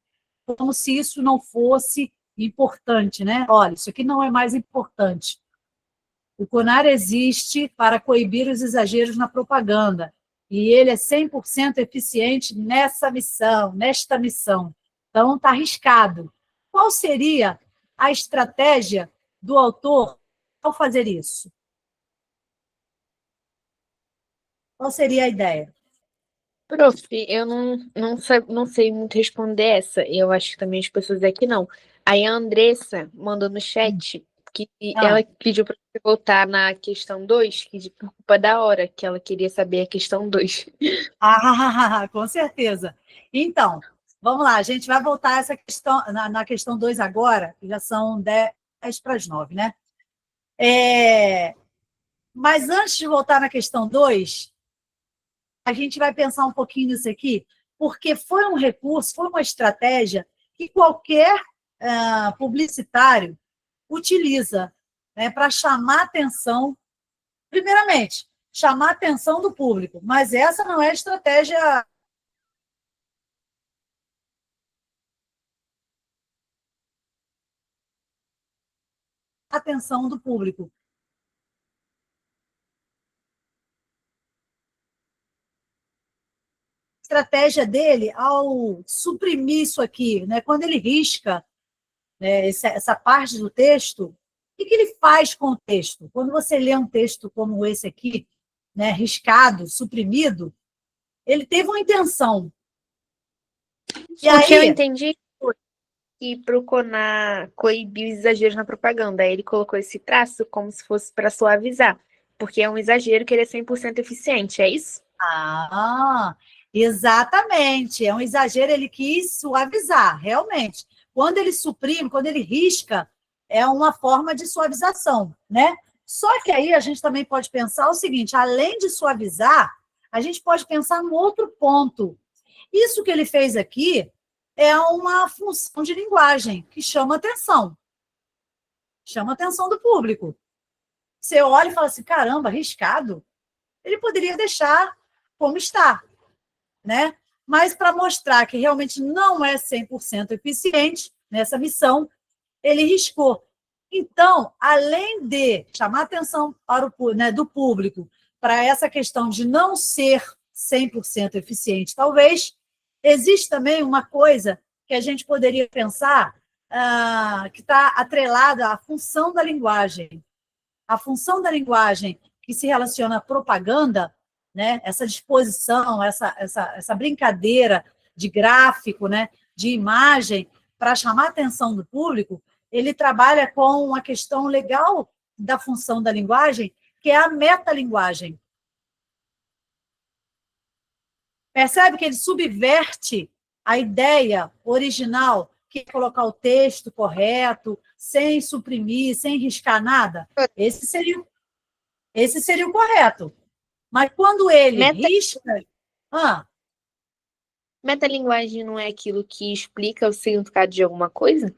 como se isso não fosse importante, né? Olha, isso aqui não é mais importante. O CONAR existe para coibir os exageros na propaganda, e ele é 100% eficiente nesta missão. Então, está arriscado. Qual seria a estratégia do autor ao fazer isso? Qual seria a ideia? Prof, eu não sei muito responder essa. Eu acho que também as pessoas aqui não. Aí a Andressa mandou no chat que ela pediu para você voltar na questão 2, que por culpa da hora, que ela queria saber a questão 2. Com certeza. Então, vamos lá, a gente vai voltar a essa questão, na questão 2 agora, que já são 10 para as 9, né? Mas antes de voltar na questão 2, a gente vai pensar um pouquinho nisso aqui, porque foi um recurso, foi uma estratégia que qualquer publicitário utiliza, né, para chamar atenção, primeiramente, chamar a atenção do público, mas essa não é a estratégia atenção do público. A estratégia dele, ao suprimir isso aqui, né, quando ele risca, né, essa parte do texto, o que ele faz com o texto? Quando você lê um texto como esse aqui, né, riscado, suprimido, ele teve uma intenção. E O que eu aí, entendi foi que para o CONAR coibir os exageros na propaganda, aí ele colocou esse traço como se fosse para suavizar, porque é um exagero que ele é 100% eficiente, é isso? Exatamente, é um exagero, ele quis suavizar, realmente. Quando ele suprime, quando ele risca, é uma forma de suavização, né? Só que aí a gente também pode pensar o seguinte, além de suavizar, a gente pode pensar num outro ponto. Isso que ele fez aqui é uma função de linguagem que chama atenção do público. Você olha e fala assim, caramba, arriscado. Ele poderia deixar como está, né? Mas para mostrar que realmente não é 100% eficiente nessa missão, ele riscou. Então, além de chamar atenção para do público para essa questão de não ser 100% eficiente, talvez, existe também uma coisa que a gente poderia pensar que está atrelada à função da linguagem. A função da linguagem que se relaciona à propaganda, né, essa disposição, essa brincadeira de gráfico, né, de imagem, para chamar a atenção do público, ele trabalha com uma questão legal da função da linguagem, que é a metalinguagem. Percebe que ele subverte a ideia original, que é colocar o texto correto, sem suprimir, sem riscar nada? Esse seria o correto. Mas quando ele risca... Metalinguagem não é aquilo que explica o significado de alguma coisa?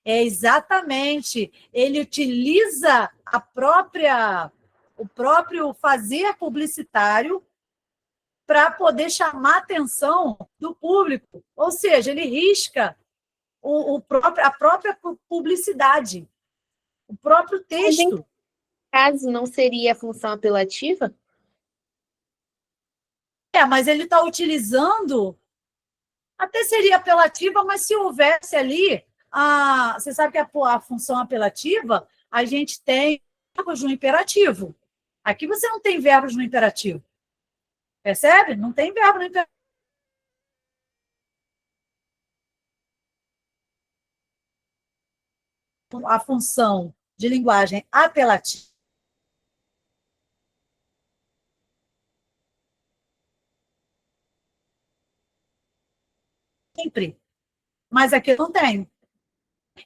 É exatamente. Ele utiliza o próprio fazer publicitário para poder chamar a atenção do público. Ou seja, ele risca a própria publicidade, o próprio Mas em texto. caso não seria a função apelativa? Mas ele está utilizando, até seria apelativa, mas se houvesse ali, você sabe que a função apelativa, a gente tem verbos no imperativo. Aqui você não tem verbos no imperativo. Percebe? Não tem verbo no imperativo. A função de linguagem apelativa sempre, mas aqui não tem.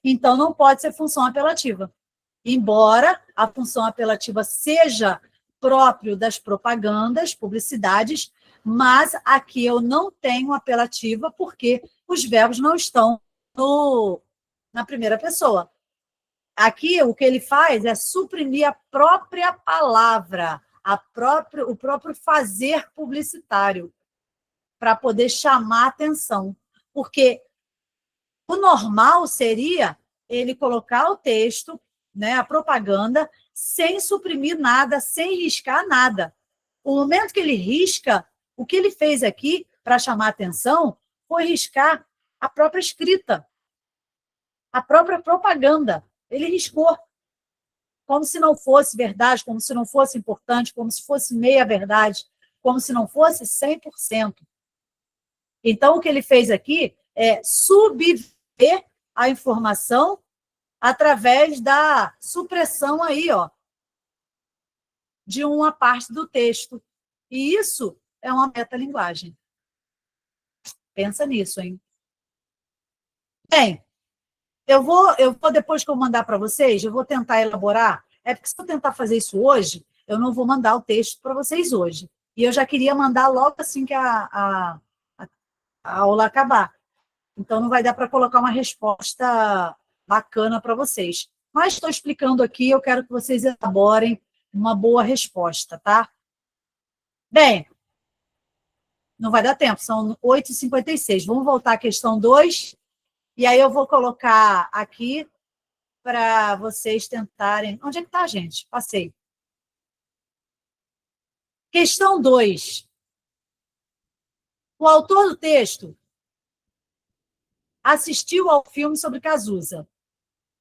Então, não pode ser função apelativa. Embora a função apelativa seja próprio das propagandas, publicidades, mas aqui eu não tenho apelativa porque os verbos não estão na primeira pessoa. Aqui, o que ele faz é suprimir a própria palavra, o próprio fazer publicitário, para poder chamar a atenção. Porque o normal seria ele colocar o texto, né, a propaganda, sem suprimir nada, sem riscar nada. O momento que ele risca, o que ele fez aqui para chamar a atenção foi riscar a própria escrita, a própria propaganda. Ele riscou, como se não fosse verdade, como se não fosse importante, como se fosse meia verdade, como se não fosse 100%. Então, o que ele fez aqui é subver a informação através da supressão aí, de uma parte do texto. E isso é uma metalinguagem. Pensa nisso, hein? Bem, eu vou depois que eu mandar para vocês, eu vou tentar elaborar. É porque se eu tentar fazer isso hoje, eu não vou mandar o texto para vocês hoje. E eu já queria mandar logo assim que a aula acabar. Então, não vai dar para colocar uma resposta bacana para vocês. Mas estou explicando aqui, eu quero que vocês elaborem uma boa resposta, tá? Bem, não vai dar tempo, são 8h56. Vamos voltar à questão 2, e aí eu vou colocar aqui para vocês tentarem... Onde é que está, gente? Passei. Questão 2. O autor do texto assistiu ao filme sobre Cazuza.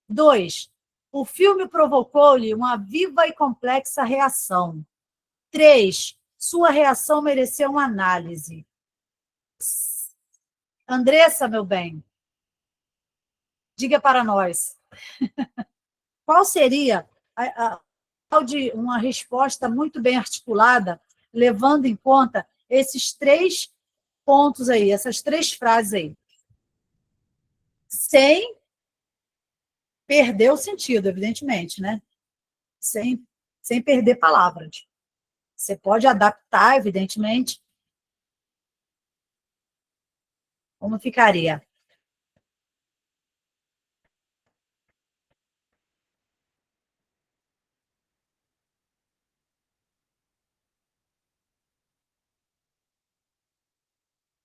2. O filme provocou-lhe uma viva e complexa reação. 3. Sua reação mereceu uma análise. Andressa, meu bem, diga para nós. Qual seria de uma resposta muito bem articulada, levando em conta esses 3 pontos aí, essas 3 frases aí? Sem perder o sentido, evidentemente, né? Sem perder palavras. Você pode adaptar, evidentemente. Como ficaria?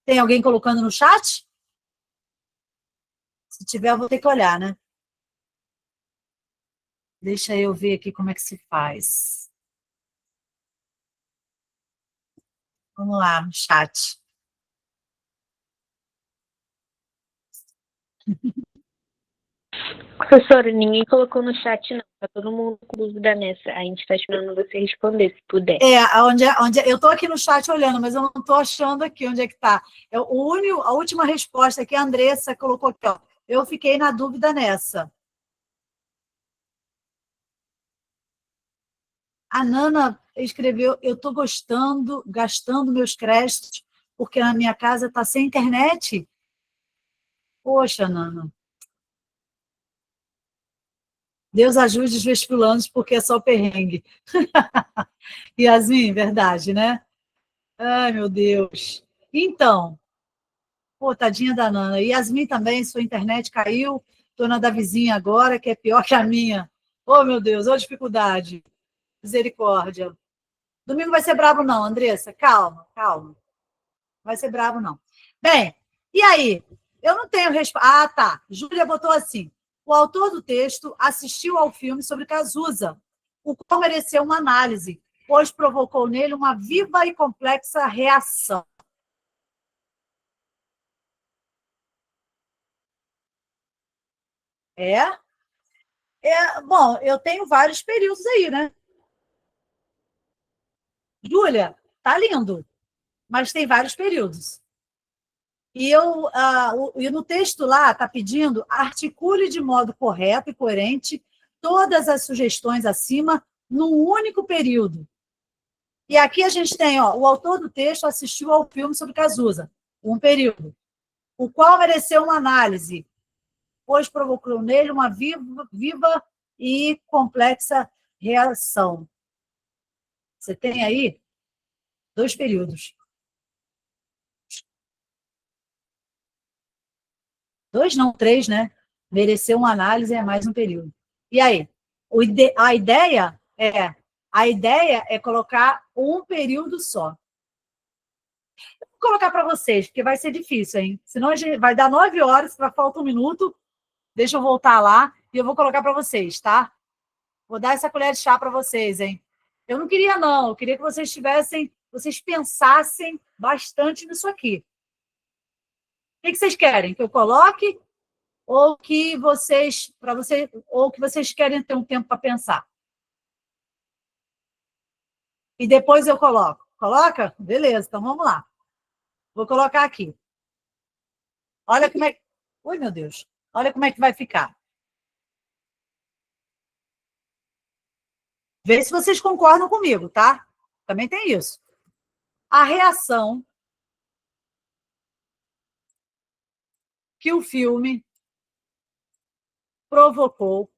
Tem alguém colocando no chat? Se tiver, eu vou ter que olhar, né? Deixa eu ver aqui como é que se faz. Vamos lá, no chat. Professora, ninguém colocou no chat, não. Tá todo mundo com dúvida nessa. A gente tá esperando você responder, se puder. Eu estou aqui no chat olhando, mas eu não estou achando aqui onde é que está. A última resposta que a Andressa colocou aqui, ó. Eu fiquei na dúvida nessa. A Nana escreveu, eu estou gastando meus créditos, porque na minha casa está sem internet. Poxa, Nana. Deus ajude os vestibulandos, porque é só perrengue. Yasmin, verdade, né? Ai, meu Deus. Então, pô, tadinha da Nana. Yasmin também, sua internet caiu, Estou na da vizinha agora, que é pior que a minha. Oh, meu Deus, oh, dificuldade. Misericórdia. Domingo vai ser brabo não, Andressa. Calma, calma. Não vai ser brabo não. Bem, e aí? Eu não tenho resposta. Ah, tá. Júlia botou assim. O autor do texto assistiu ao filme sobre Cazuza, o qual mereceu uma análise, pois provocou nele uma viva e complexa reação. Bom, eu tenho vários períodos aí, né? Júlia, tá lindo, mas tem vários períodos. E no texto lá está pedindo articule de modo correto e coerente todas as sugestões acima num único período. E aqui a gente tem, ó, o autor do texto assistiu ao filme sobre Cazuza, um período, o qual mereceu uma análise, pois provocou nele uma viva e complexa reação. Você tem aí 2 períodos. 2 não, 3, né? Mereceu uma análise é mais um período. E aí? A ideia é colocar um período só. Vou colocar para vocês, porque vai ser difícil, hein? Senão a gente vai dar 9 horas, para falta 1 minuto. Deixa eu voltar lá e eu vou colocar para vocês, tá? Vou dar essa colher de chá para vocês, hein? Eu não queria, não. Eu queria que vocês pensassem bastante nisso aqui. O que vocês querem? Que eu coloque ou que vocês querem ter um tempo para pensar? E depois eu coloco. Coloca? Beleza, então vamos lá. Vou colocar aqui. Olha como é. Ui, meu Deus. Olha como é que vai ficar. Vê se vocês concordam comigo, tá? Também tem isso. A reação que o filme provocou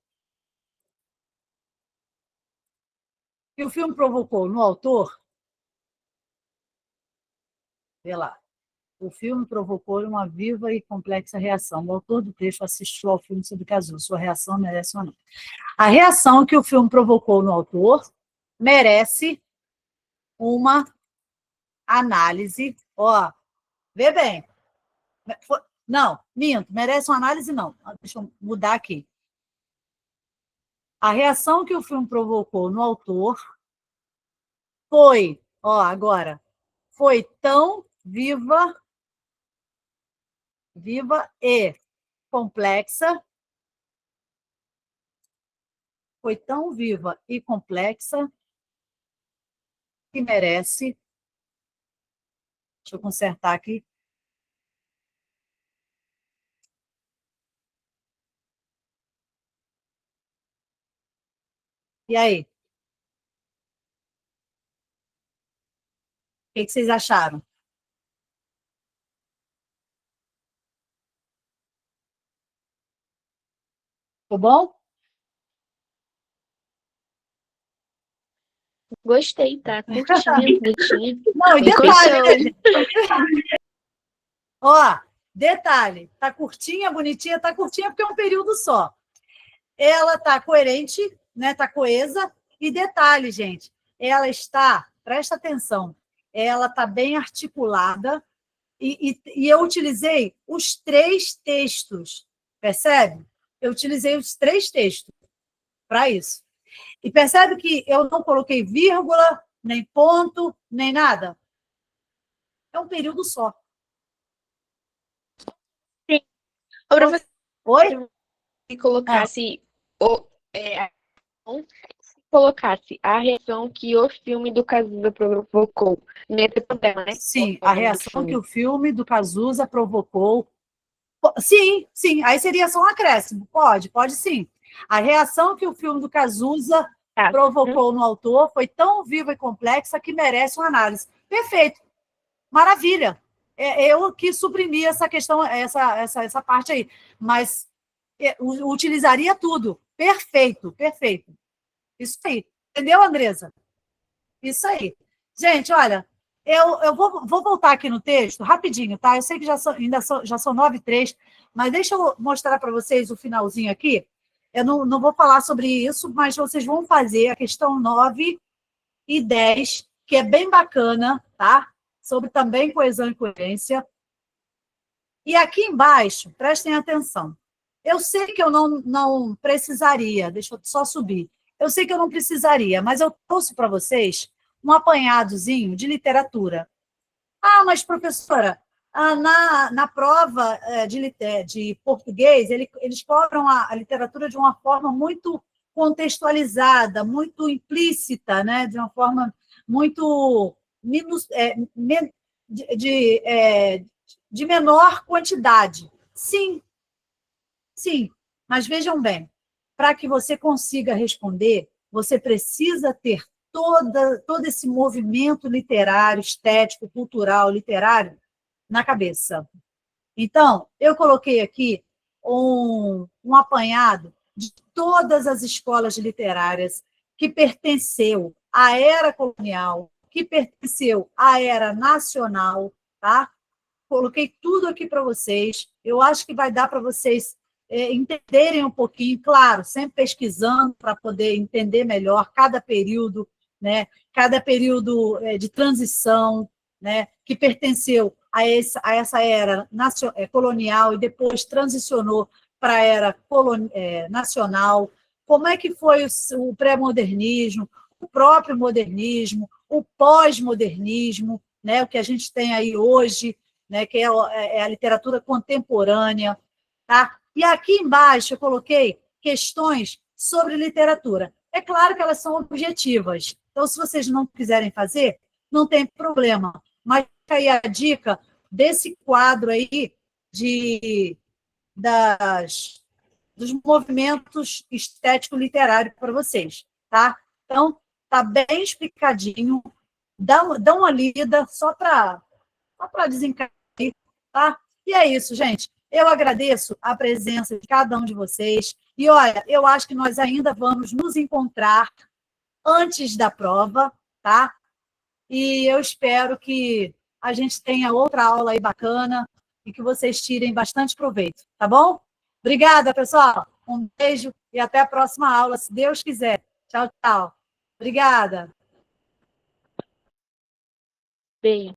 no autor, vê lá, o filme provocou uma viva e complexa reação. O autor do texto assistiu ao filme sobre Cazuza. Sua reação merece ou não? A reação que o filme provocou no autor merece uma análise. Ó, vê bem. Não, minto, merece uma análise não. Deixa eu mudar aqui. A reação que o filme provocou no autor foi, ó, agora, foi tão viva e complexa, que merece, deixa eu consertar aqui, e aí? O que vocês acharam? Ficou bom? Gostei, tá? Curtinha, bonitinha. Não, e detalhe, ó, detalhe, tá curtinha, bonitinha, tá curtinha porque é um período só. Ela tá coerente, né? Tá coesa, e detalhe, gente, ela está, presta atenção, ela tá bem articulada, e eu utilizei os 3 textos, percebe? Eu utilizei os 3 textos para isso. E percebe que eu não coloquei vírgula, nem ponto, nem nada? É um período só. Sim. Ô, professor, Oi? se colocasse colocasse a reação que o filme do Cazuza provocou, não ia ter problema, né? Sim, a reação que o filme do Cazuza provocou. Sim, sim, aí seria só um acréscimo. Pode sim. A reação que o filme do Cazuza provocou no autor foi tão viva e complexa que merece uma análise. Perfeito. Maravilha. Eu que suprimi essa questão, essa parte aí. Mas utilizaria tudo. Perfeito, perfeito. Isso aí. Entendeu, Andresa? Isso aí. Gente, olha, eu vou voltar aqui no texto rapidinho, tá? Eu sei que já são 9h03. Mas deixa eu mostrar para vocês o finalzinho aqui. Eu não vou falar sobre isso, mas vocês vão fazer a questão 9 e 10, que é bem bacana, tá? Sobre também coesão e coerência. E aqui embaixo, prestem atenção. Eu sei que eu não precisaria, deixa eu só subir. Eu sei que eu não precisaria, mas eu trouxe para vocês um apanhadozinho de literatura. Ah, mas, professora, na prova de português, eles cobram a literatura de uma forma muito contextualizada, muito implícita, né? De uma forma muito de menor quantidade. Sim, sim, mas vejam bem, para que você consiga responder, você precisa ter todo esse movimento literário, estético, cultural, literário na cabeça. Então, eu coloquei aqui um apanhado de todas as escolas literárias que pertenceu à era colonial, que pertenceu à era nacional, tá? Coloquei tudo aqui para vocês. Eu acho que vai dar para vocês entenderem um pouquinho, claro, sempre pesquisando para poder entender melhor cada período, né? Cada período de transição, né? Que pertenceu a essa era colonial e depois transicionou para a era nacional. Como é que foi o pré-modernismo, o próprio modernismo, o pós-modernismo, né? O que a gente tem aí hoje, né, que é a literatura contemporânea. Tá? E aqui embaixo eu coloquei questões sobre literatura. É claro que elas são objetivas, então, se vocês não quiserem fazer, não tem problema. Mas fica aí a dica desse quadro aí dos movimentos estético-literário para vocês. Tá? Então, está bem explicadinho. Dá uma lida só para desencadear. Tá? E é isso, gente. Eu agradeço a presença de cada um de vocês. E, olha, eu acho que nós ainda vamos nos encontrar antes da prova, tá? E eu espero que a gente tenha outra aula aí bacana e que vocês tirem bastante proveito, tá bom? Obrigada, pessoal. Um beijo e até a próxima aula, se Deus quiser. Tchau, tchau. Obrigada. Beijo.